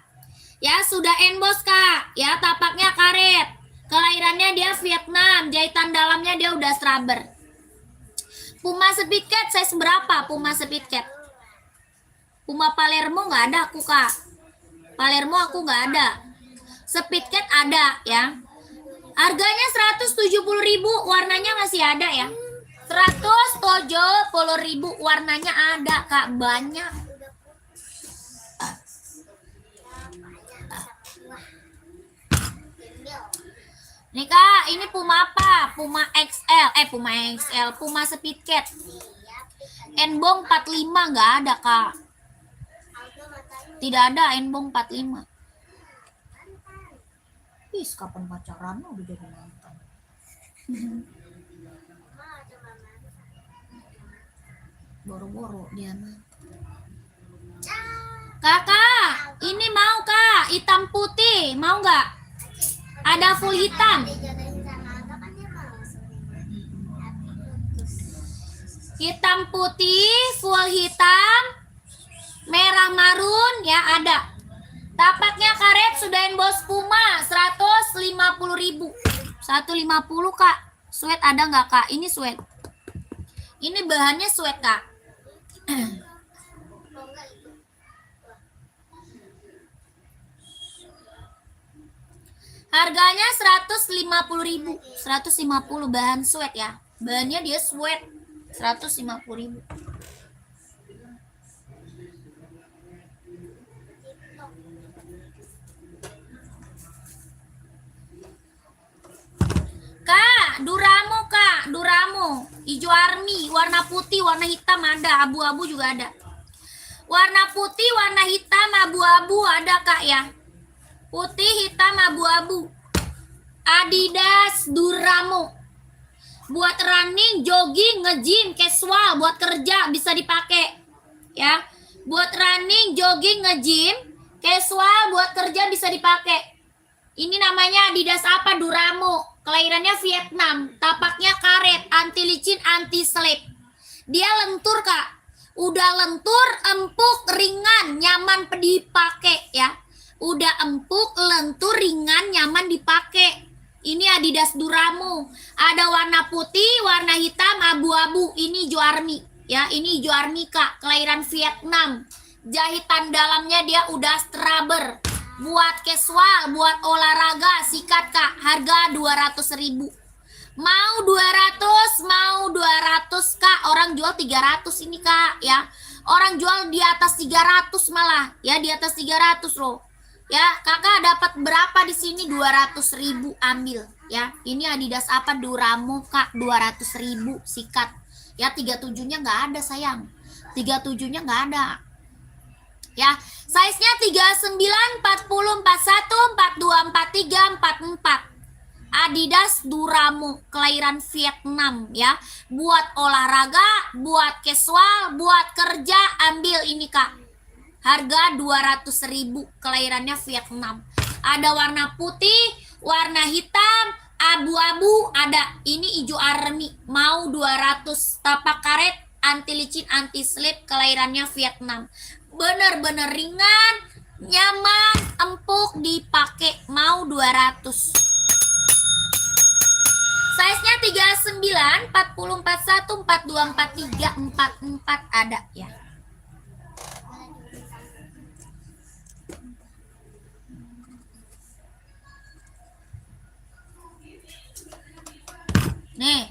Ya, sudah emboss, Kak. Ya, tapaknya karet. Kelahirannya dia Vietnam, jahitan dalamnya dia udah straber. Puma Speedcat size berapa? Puma Speedcat. Puma Palermo nggak ada aku kak. Palermo aku nggak ada. Speedcat ada ya. Harganya 170.000, warnanya masih ada ya. 170.000, warnanya ada kak, banyak. Nih kak, ini Puma apa? Puma XL, Puma XL, Puma Speedcat. Enbong 45 nggak ada kak. Tidak ada Enbong 45. Ih, kapan pacaran udah jadi mantan. Boro-boro dia mah. Kakak, ini mau kak, hitam putih, mau nggak? Ada full hitam. Hitam putih, full hitam, merah marun ya ada. Tapaknya karet sudah Bos Puma 150.000. 150 kak. Sweat ada nggak kak? Ini sweat. Ini bahannya sweat kak. Harganya 150.000. 150 bahan sweat ya. Bahannya dia sweat. 150.000. Kak, Duramo, hijau army, warna putih, warna hitam ada, abu-abu juga ada. Warna putih, warna hitam, abu-abu ada kak ya. Putih, hitam, abu-abu. Adidas Duramo. Buat running, jogging, nge-gym, casual, buat kerja bisa dipakai. Ya. Buat running, jogging, nge-gym, casual, buat kerja bisa dipakai. Ini namanya Adidas apa? Duramo. Kelahirannya Vietnam. Tapaknya karet, anti licin, anti slip. Dia lentur kak. Udah lentur, empuk, ringan, nyaman dipakai ya. Udah empuk, lentur, ringan, nyaman dipakai. Ini Adidas Duramo. Ada warna putih, warna hitam, abu-abu. Ini hijau army ya. Ini hijau army kak. Kelahiran Vietnam. Jahitan dalamnya dia udah strabber. Buat casual, buat olahraga, sikat kak. Harga 200.000. Mau 200 kak. Orang jual 300 ini kak ya. Orang jual di atas 300 malah ya, di atas 300 loh. Ya, kakak dapat berapa di sini? 200.000 ambil ya. Ini Adidas apa? Duramo kak, 200.000 sikat. Ya, 37-nya nggak ada sayang. 37-nya nggak ada. Ya, size-nya 39, 40, 41, 42, 43, 44. Adidas Duramo, kelahiran Vietnam ya. Buat olahraga, buat casual, buat kerja, ambil ini kak. Harga 200.000, kelahirannya Vietnam. Ada warna putih, warna hitam, abu-abu ada. Ini hijau army, mau 200. Tapak karet, anti licin, anti slip, kelahirannya Vietnam. Bener-bener ringan, nyaman, empuk dipakai, mau 200. Size-nya 39, 40, 41, 42, 43, 44 ada ya. Nih,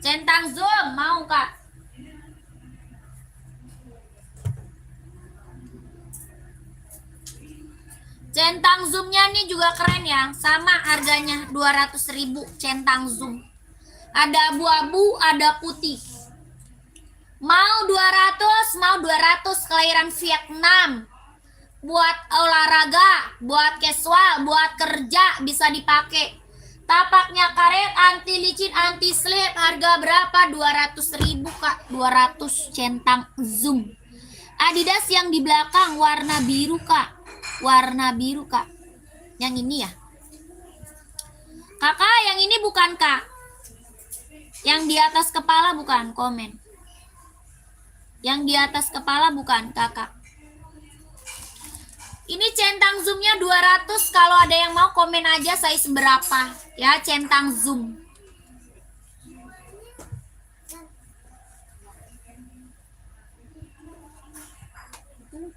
centang zoom mau kak? Centang zoomnya nih juga keren ya, sama harganya 200.000 centang zoom. Ada abu-abu, ada putih. Mau 200, kelahiran Vietnam. Buat olahraga, buat casual, buat kerja bisa dipakai. Tapaknya karet, anti licin, anti slip. Harga berapa? 200.000 kak. 200 centang zoom. Adidas yang di belakang warna biru kak. Warna biru kak. Yang ini ya. Kakak yang ini bukan kak. Yang di atas kepala bukan, komen. Yang di atas kepala bukan kakak. Ini centang zoomnya 200. Kalau ada yang mau komen aja size berapa ya centang zoom.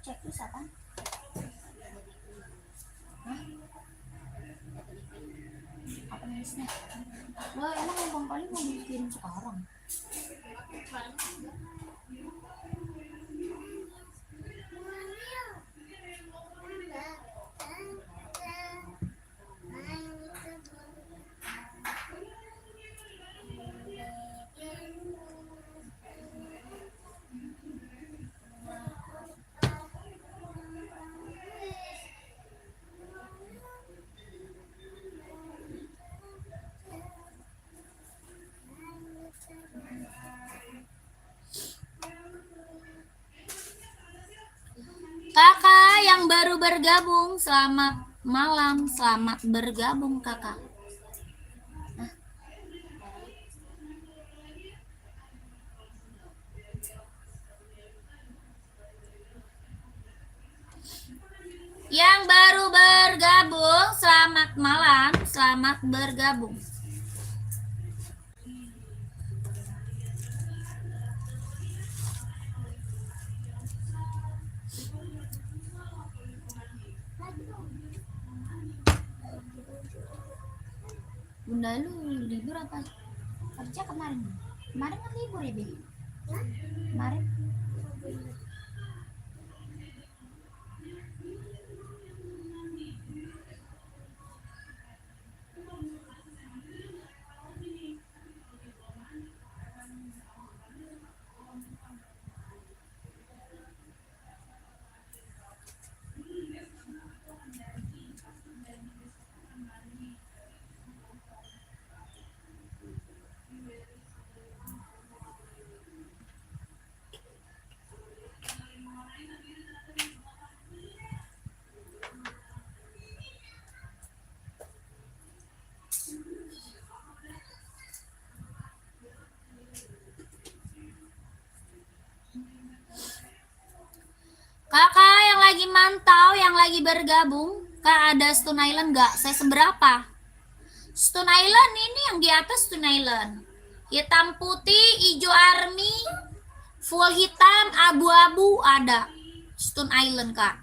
Cek bisa kan? Hah? Apa nulisnya? Lah emang gampang kali mau bikin sekarang. Kakak yang baru bergabung, selamat malam, selamat bergabung kakak. Yang baru bergabung, selamat malam, selamat bergabung. Bunda lu libur apa? Kerja kemarin? Kemarin kan libur ya, Bi? Kemarin? Kakak yang lagi mantau, yang lagi bergabung, Kak ada Stone Island nggak? Saya seberapa? Stone Island ini yang di atas Stone Island. Hitam putih, hijau army, full hitam, abu-abu ada. Stone Island kak.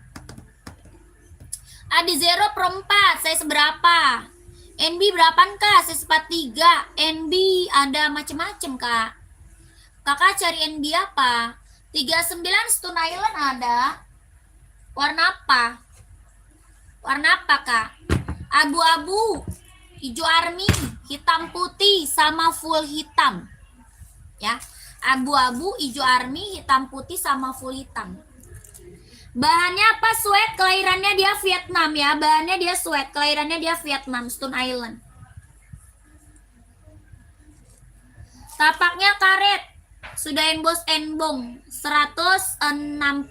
Adi Zero Pro 4, saya seberapa? NB berapaan kak? Saya sepat 3. NB ada macem-macem kak. Kakak cari NB apa? 39 Stone Island ada. Warna apa? Warna apa kak? Abu-abu, hijau army, hitam putih, sama full hitam. Ya, abu-abu, hijau army, hitam putih, sama full hitam. Bahannya apa? Sweat, kelahirannya dia Vietnam ya. Bahannya dia sweat, kelahirannya dia Vietnam, Stone Island. Tapaknya karet. Sudah emboss enbong 160.000.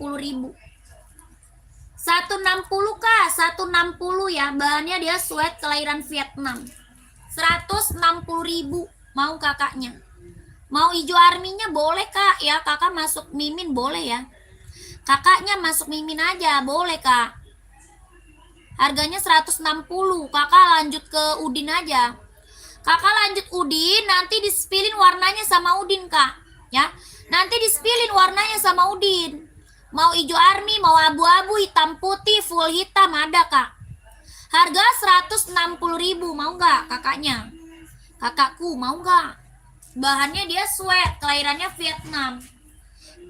160 kak, 160 ya. Bahannya dia sweat, kelahiran Vietnam. 160.000. Mau kakaknya? Mau hijau arminya boleh kak ya. Kakak masuk mimin boleh ya. Kakaknya masuk mimin aja boleh kak. Harganya 160. Kakak lanjut ke Udin aja. Kakak lanjut Udin, nanti disepilin warnanya sama Udin kak. Ya, nanti disepilin warnanya sama Udin. Mau hijau army, mau abu-abu, hitam putih, full hitam ada kak. Harga 160.000. Mau nggak kakaknya? Kakakku mau nggak? Bahannya dia sweat, kelahirannya Vietnam.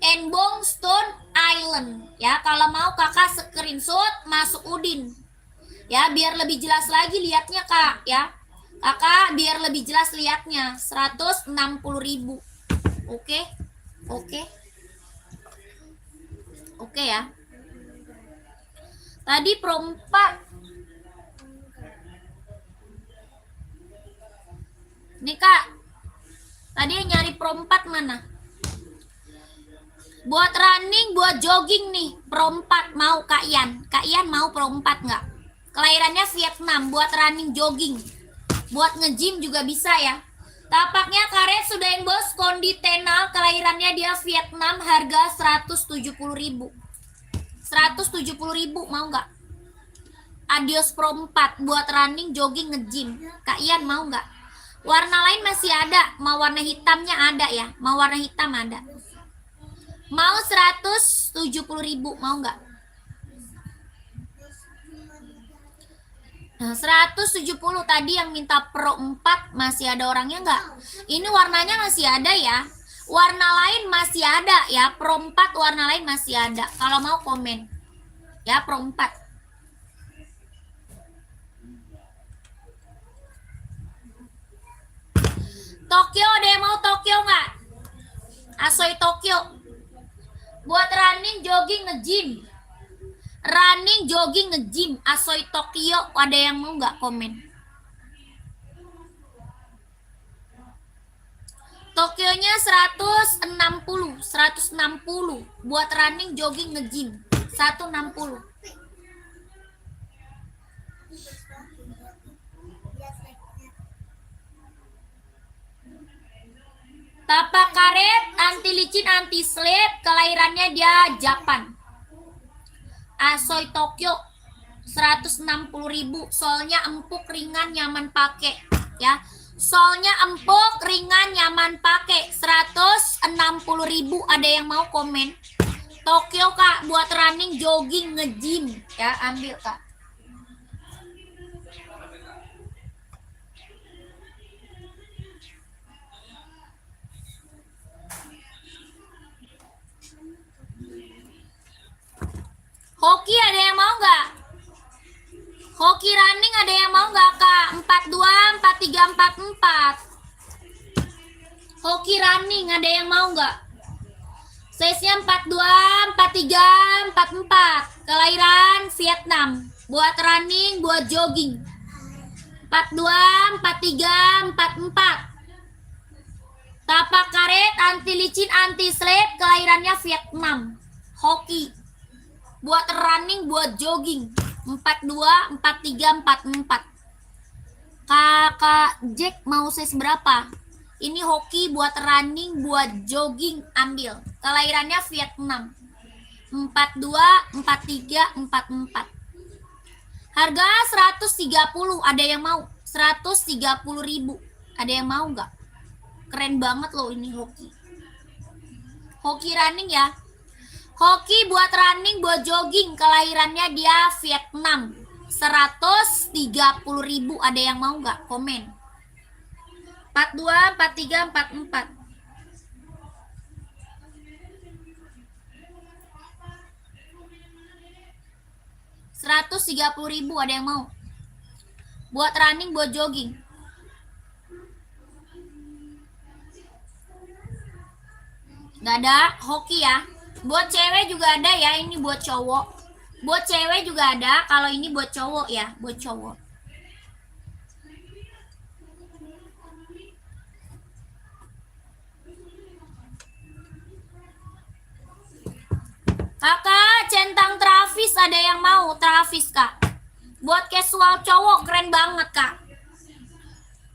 Enbong Stone Island ya. Kalau mau kakak screenshot masuk Udin ya, biar lebih jelas lagi lihatnya kak ya. Kakak biar lebih jelas lihatnya. 160.000. Oke. Oke ya. Tadi Pro 4. Nih kak, tadi yang nyari Pro 4 mana? Buat running, buat jogging nih, Pro 4 mau Kak Ian. Kak Ian mau Pro 4 nggak? Kelahirannya Vietnam, buat running jogging. Buat nge-gym juga bisa ya. Tapaknya karet sudah emboss konditenal, kelahirannya dia Vietnam, harga 170.000. 170.000 mau nggak? Adios Pro 4 buat running, jogging, nge-gym. Kak Ian mau nggak? Warna lain masih ada, mau warna hitamnya ada ya. Mau warna hitam ada. Mau 170.000, mau nggak? Nah, 170 tadi yang minta Pro 4 masih ada orangnya nggak? Ini warnanya masih ada ya. Warna lain masih ada ya. Pro 4 warna lain masih ada. Kalau mau komen. Ya, Pro 4. Tokyo, ada yang mau Tokyo nggak? Asoy Tokyo. Buat running, jogging, nge-gym. Running, jogging, nge-gym. Asoy Tokyo, ada yang mau nggak komen? Tokyonya 160. Buat running, jogging, nge-gym. 160. Tapak karet, anti licin, anti slip, kelahirannya dia Japan. Asoy Tokyo 160.000. Solnya empuk, ringan, nyaman pakai ya. Solnya empuk, ringan, nyaman pakai. 160.000. Ada yang mau komen? Tokyo Kak, buat running, jogging, nge-gym ya, ambil Kak. Hoki ada yang mau nggak? Hoki running ada yang mau nggak Kak? 42, 43, 44. Hoki running ada yang mau nggak? Size-nya 42, 43, 44. Kelahiran Vietnam. Buat running, buat jogging. 42, 43, 44. Tapak karet, anti licin, anti slip, kelahirannya Vietnam. Hoki. Buat running, buat jogging. 42, 43, 44. Kakak Jack mau size berapa? Ini hoki buat running, buat jogging, ambil. Kelahirannya Vietnam. 42, 43, 44. Harga 130, ada yang mau? 130.000. Ada yang mau nggak? Keren banget loh ini hoki. Hoki running ya. Hoki buat running, buat jogging, kelahirannya dia Vietnam. 130.000. Ada yang mau nggak? Komen. 42, 43, 44. Rp130.000. Ada yang mau? Buat running, buat jogging. Nggak ada hoki ya. Buat cewek juga ada ya, ini buat cowok. Buat cewek juga ada, kalau ini buat cowok ya, buat cowok. Kakak, centang Travis ada yang mau? Travis Kak. Buat casual cowok, keren banget Kak.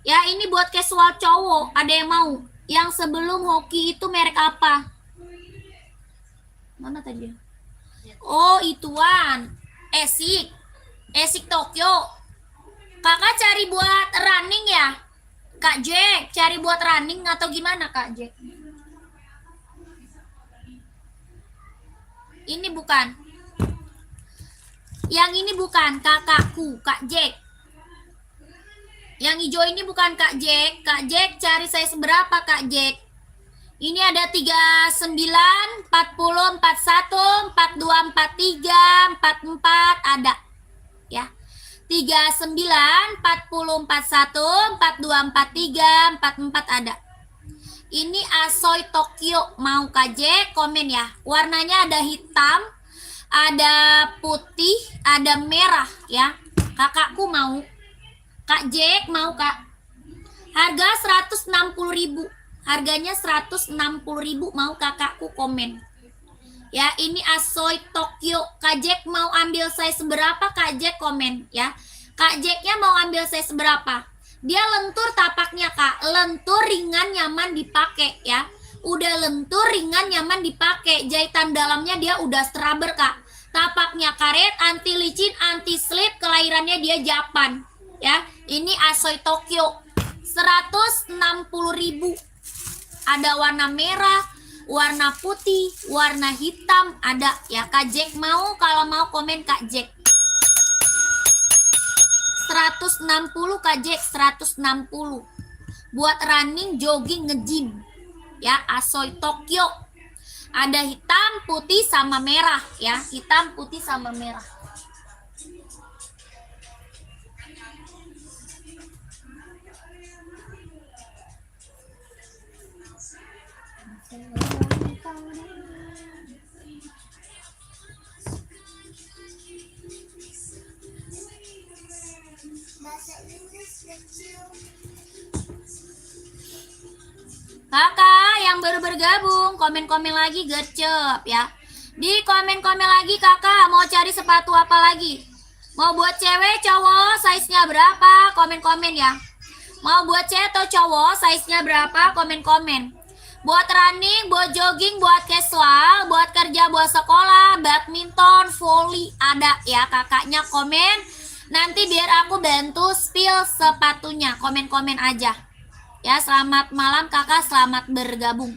Ya, ini buat casual cowok, ada yang mau? Yang sebelum hoki itu merek apa? Mana tadi? Oh, ituan. Esik Tokyo. Kakak cari buat running ya? Kak Jack, cari buat running atau gimana Kak Jack? Ini bukan. Yang ini bukan kakakku, Kak Jack. Yang hijau ini bukan Kak Jack. Kak Jack cari size berapa Kak Jack? Ini ada 39, 40, 41, 42, 43, 44 ada. Ya. 39, 40, 41, 42, 43, 44 ada. Ini Asoy Tokyo, mau Kak Jack komen ya. Warnanya ada hitam, ada putih, ada merah ya. Kakakku mau. Kak Jack mau Kak. Harga 160.000. Harganya 160.000, mau kakakku komen. Ya, ini Asoy Tokyo. Kak Jack mau ambil size berapa? Kak Jack komen ya. Kak Jacknya mau ambil size berapa? Dia lentur tapaknya Kak. Lentur, ringan, nyaman dipakai ya. Udah lentur, ringan, nyaman dipakai. Jahitan dalamnya dia udah straber Kak. Tapaknya karet, anti licin, anti slip, kelahirannya dia Japan ya. Ini Asoy Tokyo. 160.000. Ada warna merah, warna putih, warna hitam, ada ya. Kak Jack mau, kalau mau komen Kak Jack. 160 Kak Jack, 160. Buat running, jogging, nge-gym. Ya, Asoy Tokyo. Ada hitam, putih sama merah ya. Hitam, putih sama merah. Bahasa Inggris kecil. Kakak yang baru bergabung, komen-komen lagi gercep ya. Di komen-komen lagi kakak mau cari sepatu apa lagi? Mau buat cewek, cowok, size-nya berapa? Komen-komen ya. Mau buat cewek atau cowok, size-nya berapa? Komen-komen. Buat running, buat jogging, buat casual, buat kerja, buat sekolah, badminton, volley, ada ya kakaknya komen. Nanti biar aku bantu spill sepatunya, komen-komen aja. Ya, selamat malam kakak, selamat bergabung.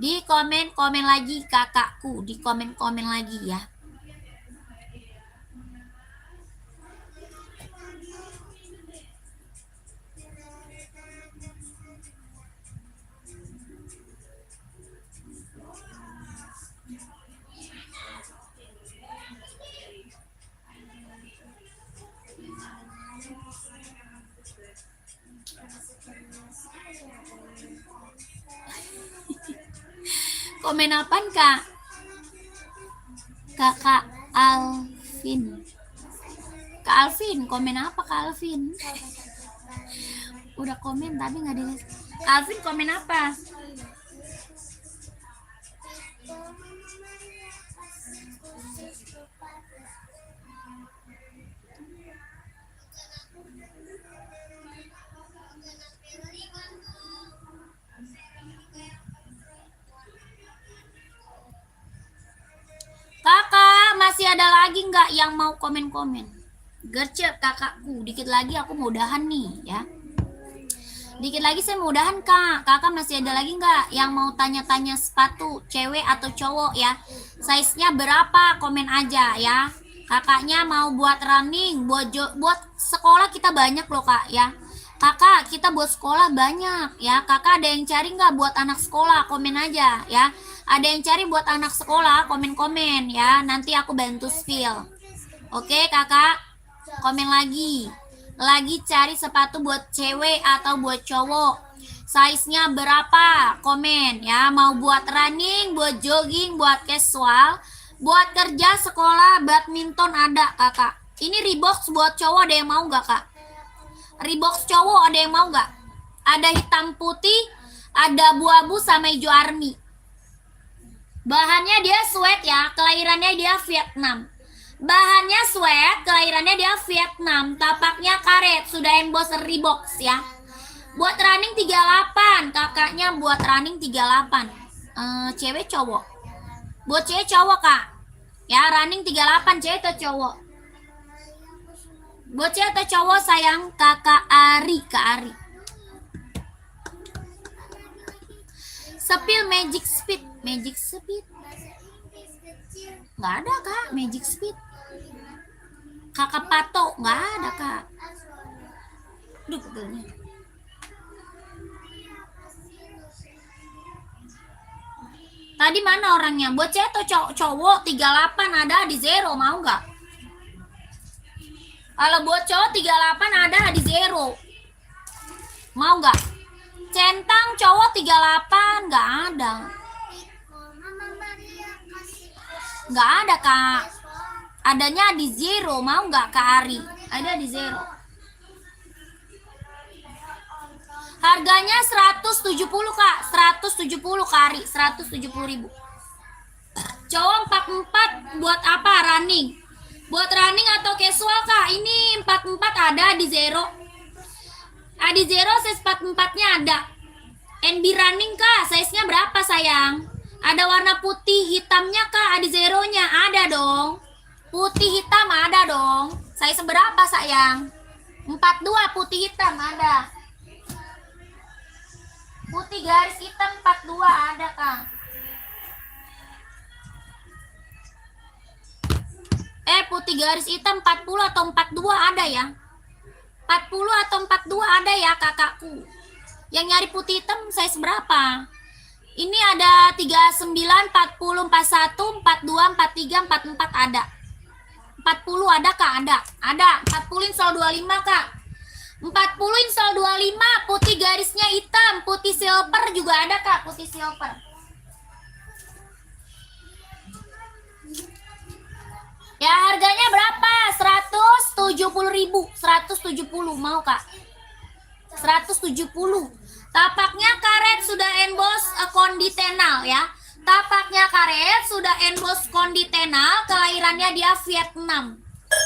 Di komen-komen lagi kakakku, di komen-komen lagi ya. Komen apaan kak? Kakak Alvin. Kak Alvin, komen apa Kak Alvin? Udah komen tapi nggak dilihat. Kak Alvin komen apa? Kakak, masih ada lagi nggak yang mau komen-komen? Gercep kakakku, dikit lagi aku mau udahan nih ya. Dikit lagi saya mau udahan kak. Kakak masih ada lagi nggak yang mau tanya-tanya sepatu cewek atau cowok ya? Size-nya berapa? Komen aja ya. Kakaknya mau buat running, buat sekolah kita banyak loh kak ya. Kakak, kita buat sekolah banyak ya. Kakak ada yang cari nggak buat anak sekolah? Komen aja ya. Ada yang cari buat anak sekolah, komen-komen ya. Nanti aku bantu spill. Oke kakak, komen lagi. Lagi cari sepatu buat cewek atau buat cowok. Size-nya berapa? Komen ya. Mau buat running, buat jogging, buat casual, buat kerja, sekolah, badminton ada kakak. Ini Reebok buat cowok, ada yang mau nggak kak? Reebok cowok ada yang mau nggak? Ada hitam putih, ada abu-abu sama hijau army. Bahannya dia sweat ya, kelahirannya dia Vietnam. Bahannya sweat, kelahirannya dia Vietnam. Tapaknya karet, sudah emboss Reebok ya. Buat running 38, kakaknya buat running 38. Cewek cowok. Buat cewek cowok kak. Ya running 38, cewek atau cowok? Buat cewek atau cowok sayang? Kakak Ari, Kak Ari. Spill magic speed. Magic speed nggak ada kak. Magic speed kakak Pato nggak ada kak. Duh, betul. Tadi mana orangnya? Buat cewek atau cowok 38 ada di zero, mau nggak? Kalau buat cowok 38 ada di zero, mau nggak? Centang cowok 38 nggak ada. Nggak ada kak. Adanya di zero, mau nggak Kak Ari? Ada di zero. Harganya 170 kak. 170 Kak Ari, 170.000. Cowok 44 buat apa? Running. Buat running atau casual kak? Ini 44 ada di zero. Di zero size 44-nya ada. NB running kak, size-nya berapa sayang? Ada warna putih hitamnya kak, di zeronya ada dong. Putih hitam ada dong. Size berapa sayang? 42 putih hitam ada. Putih garis hitam 42 ada kak. putih garis hitam 40 atau 42 ada ya? 40 atau 42 ada ya kakakku? Yang nyari putih hitam size berapa? Ini ada 39, 40, 41, 42, 43, 44 ada. 40 ada kak? Ada. 40 install 25 kak. 40 install 25, putih garisnya hitam, putih silver juga ada kak, putih silver. Ya harganya berapa? 170.000, 170 mau kak? 170. Tapaknya karet sudah emboss konditenal ya. Tapaknya karet sudah emboss konditenal, kelahirannya dia Vietnam.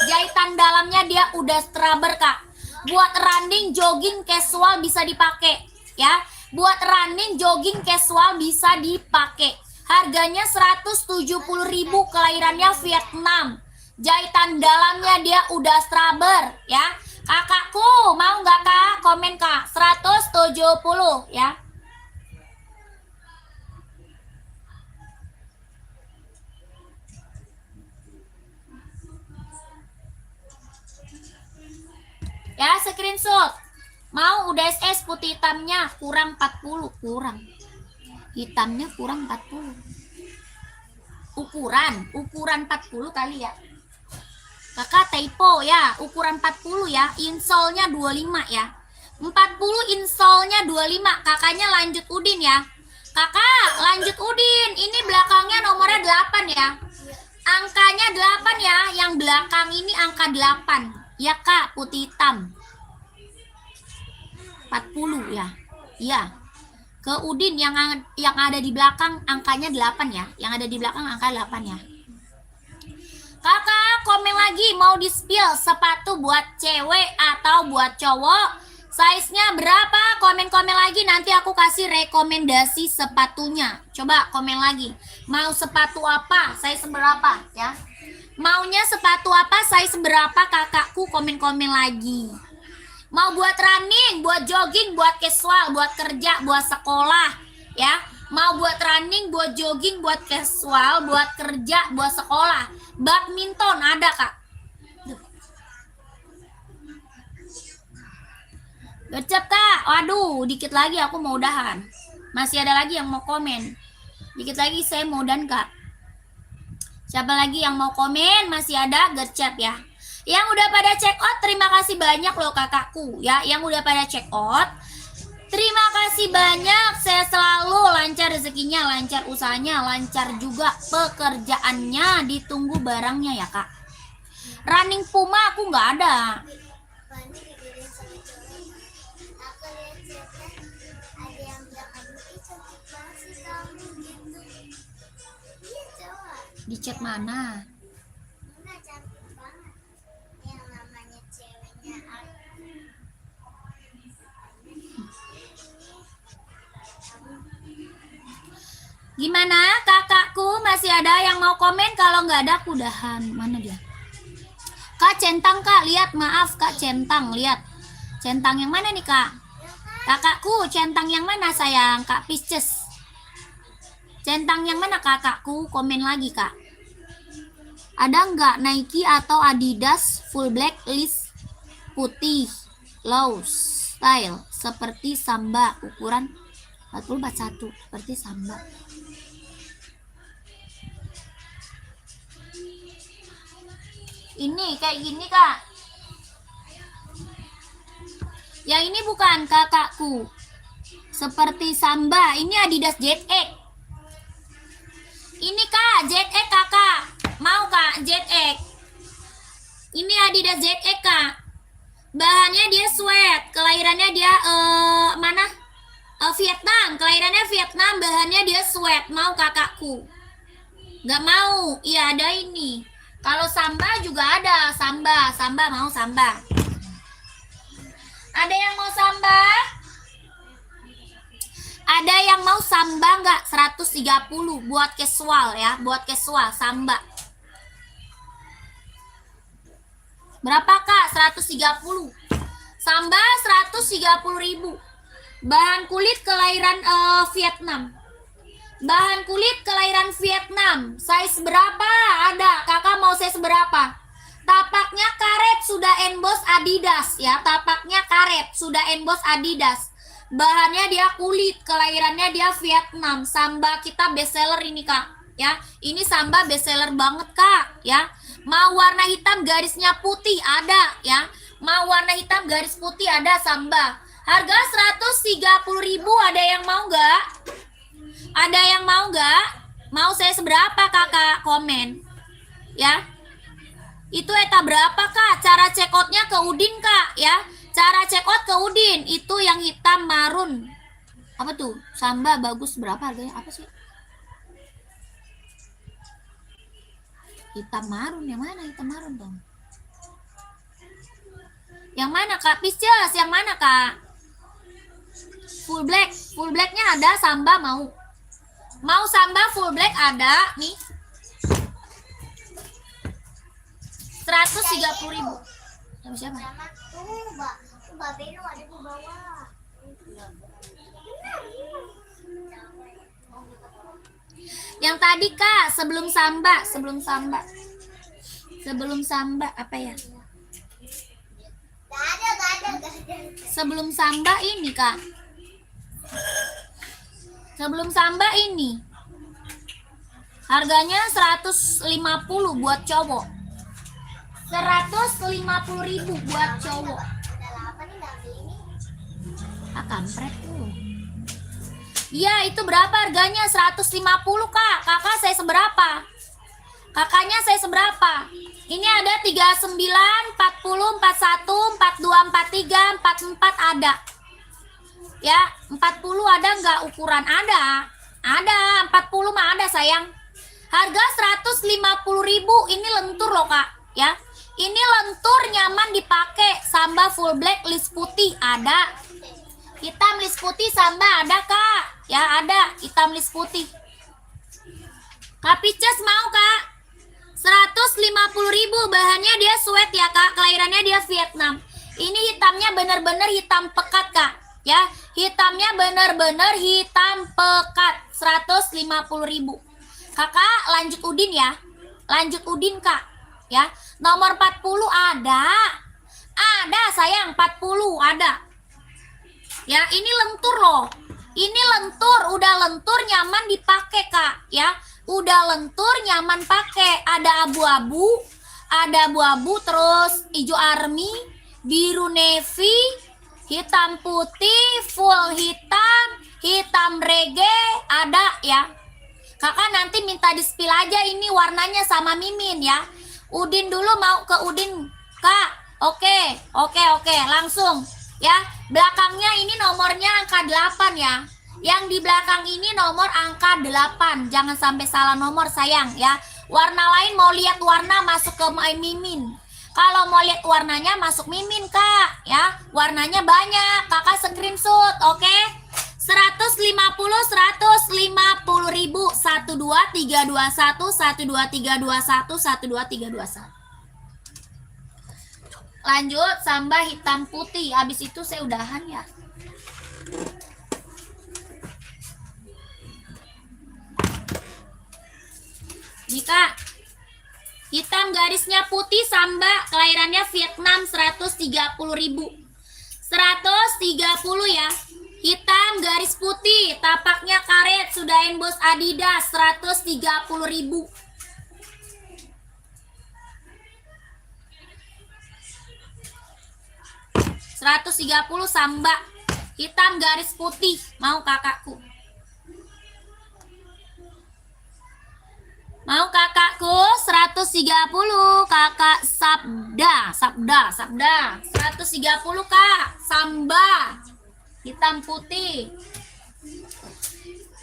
Jahitan dalamnya dia udah strabber kak. Buat running, jogging, casual bisa dipakai ya. Buat running, jogging, casual bisa dipakai. Harganya 170.000, kelahirannya Vietnam. Jahitan dalamnya dia udah strabber ya. Kakakku mau nggak kak? Komen kak. 170 ya. Ya screenshot. Mau udah SS putih hitamnya kurang 40, kurang. Hitamnya kurang 40. Ukuran 40 kali ya. Kakak typo ya, ukuran 40 ya, insolnya 25 ya. 40 insolnya 25, kakaknya lanjut Udin ya. Kakak lanjut Udin, ini belakangnya nomornya 8 ya. Angkanya 8 ya, yang belakang ini angka 8. Ya kak, putih hitam. 40 ya. Iya. Ke Udin yang ada di belakang angkanya 8 ya. Yang ada di belakang angka 8 ya. Kakak komen lagi mau di spill sepatu buat cewek atau buat cowok, size-nya berapa? Komen-komen lagi, nanti aku kasih rekomendasi sepatunya. Coba komen lagi, mau sepatu apa, size berapa ya? Maunya sepatu apa, size berapa, kakakku komen-komen lagi. Mau buat running, buat jogging, buat casual, buat kerja, buat sekolah ya. Mau buat running, buat jogging, buat casual, buat kerja, buat sekolah. Badminton ada kak. Gercep kak. Waduh, dikit lagi aku mau udahan. Masih ada lagi yang mau komen. Dikit lagi saya mau udahan kak. Siapa lagi yang mau komen? Masih ada gercep ya. Yang udah pada check out, terima kasih banyak loh kakakku ya. Yang udah pada check out, terima kasih banyak. Saya selalu lancar rezekinya, lancar usahanya, lancar juga pekerjaannya. Ditunggu barangnya ya kak. Running Puma aku nggak ada. Banyak dikirim sama cowok. Aku lihat chatnya, ada yang bilang, aduh ih cantik banget sih kamu gitu. Iya cowok. Di chat mana? Enggak cantik banget. Yang namanya ceweknya Gimana kakakku? Masih ada yang mau komen? Kalau nggak ada aku udahan. Mana dia? Kak Centang kak, lihat, maaf kak Centang, lihat. Centang yang mana nih kak? Kakakku, centang yang mana sayang? Kak Pisces. Centang yang mana kakakku? Komen lagi kak. Ada nggak Nike atau Adidas full black list putih low style seperti Samba ukuran 40-41 seperti Samba? Ini kayak gini kak. Yang ini bukan kakakku. Seperti Samba. Ini Adidas ZX. Ini kak ZX kakak. Mau kak ZX? Ini Adidas ZX kak. Bahannya dia sweat. Kelahirannya dia mana? Vietnam. Kelahirannya Vietnam. Bahannya dia sweat. Mau kakakku? Gak mau. Iya ada ini. Kalau Samba juga ada. Samba mau Samba. Ada yang mau Samba? Ada yang mau Samba nggak? 130 buat casual ya. Buat casual Samba. Berapa kak? 130. Samba 130.000. Bahan kulit kelahiran Vietnam. Bahan kulit kelahiran Vietnam. Size berapa? Ada. Kakak mau size berapa? Tapaknya karet sudah emboss Adidas ya. Tapaknya karet sudah emboss Adidas. Bahannya dia kulit, kelahirannya dia Vietnam. Samba kita bestseller ini Kak ya. Ini samba bestseller banget Kak ya. Mau warna hitam garisnya putih ada ya. Mau warna hitam garis putih ada samba. Harga 130.000, ada yang mau nggak? Ada yang mau nggak? Mau saya seberapa Kakak? Komen ya. Itu eta berapa Kak? Cara check outnya ke Udin Kak ya. Cara check out ke Udin. Itu yang hitam marun. Apa tuh? Samba bagus berapa harganya? Apa sih? Hitam marun, yang mana hitam marun dong? Yang mana Kak? Pisces, yang mana Kak? Full black, full blacknya ada, samba mau. Mau samba full black ada, nih. 130.000. Sama siapa? Sama tuh Mbak Beno ada di bawah. Yang tadi Kak, sebelum samba apa ya? Gak ada. Sebelum samba ini Kak. Sebelum samba ini. Harganya 150 buat cowok. 150.000 buat cowok. Ada 8 nih, gak ambil ini. Ah, kampret tuh. Iya, itu berapa harganya? 150 Kak. Kakak saya seberapa? Kakaknya saya seberapa? Ini ada 39, 40, 41, 42, 43, 44 ada. Ya, 40 ada nggak ukuran? Ada. Ada, 40 mah ada sayang. Harga 150.000. Ini lentur loh Kak, ya. Ini lentur, nyaman dipakai. Samba full black list putih ada. Hitam list putih samba ada Kak. Ya ada, hitam list putih. Kak Pices mau Kak? 150.000, bahannya dia sweat ya Kak. Kelahirannya dia Vietnam. Ini hitamnya bener-bener hitam pekat Kak. Ya, hitamnya bener-bener hitam pekat. 150.000. Kakak lanjut Udin ya. Lanjut Udin Kak. Ya, nomor 40 ada. Ada sayang, 40 ada. Ya, ini lentur loh. Ini lentur, udah lentur nyaman dipakai Kak, ya. Udah lentur nyaman pakai. Ada abu-abu terus hijau army, biru navy, hitam putih, full hitam, hitam reggae ada ya. Kakak nanti minta di-spill aja ini warnanya sama Mimin ya. Udin dulu mau ke Udin, Kak. Oke, langsung ya. Belakangnya ini nomornya angka 8 ya. Yang di belakang ini nomor angka 8. Jangan sampai salah nomor sayang ya. Warna lain mau lihat warna masuk ke Mimin. Kalau mau lihat warnanya masuk Mimin Kak ya. Warnanya banyak. Kakak screenshot, oke? 150.000, 12321, 12321, 12321. Lanjut samba hitam putih. Habis itu saya udahan ya. Jika hitam garisnya putih samba, kelahirannya Vietnam, 130.000. 130 ya. Hitam garis putih, tapaknya karet, sudah emboss Adidas, 130.000. $130 samba, hitam garis putih. Mau kakakku? Mau kakakku? 130 kakak Sabda 130 Kak samba hitam putih.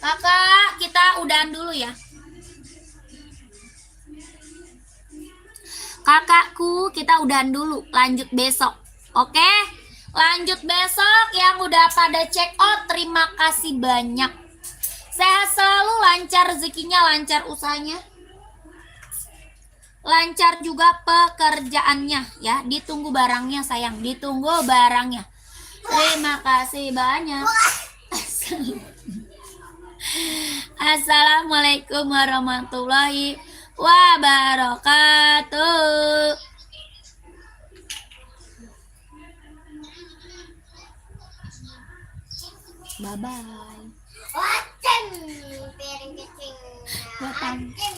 Kakak kita udahan dulu ya. Kakakku kita udahan dulu, lanjut besok. Oke, lanjut besok. Yang udah pada check out terima kasih banyak. Sehat selalu, lancar rezekinya, lancar usahanya, lancar juga pekerjaannya ya. Ditunggu barangnya sayang, ditunggu barangnya. Terima kasih banyak. Assalamualaikum warahmatullahi wabarakatuh. Bye bye. Wacem, piring kecil. Wacem. Acem.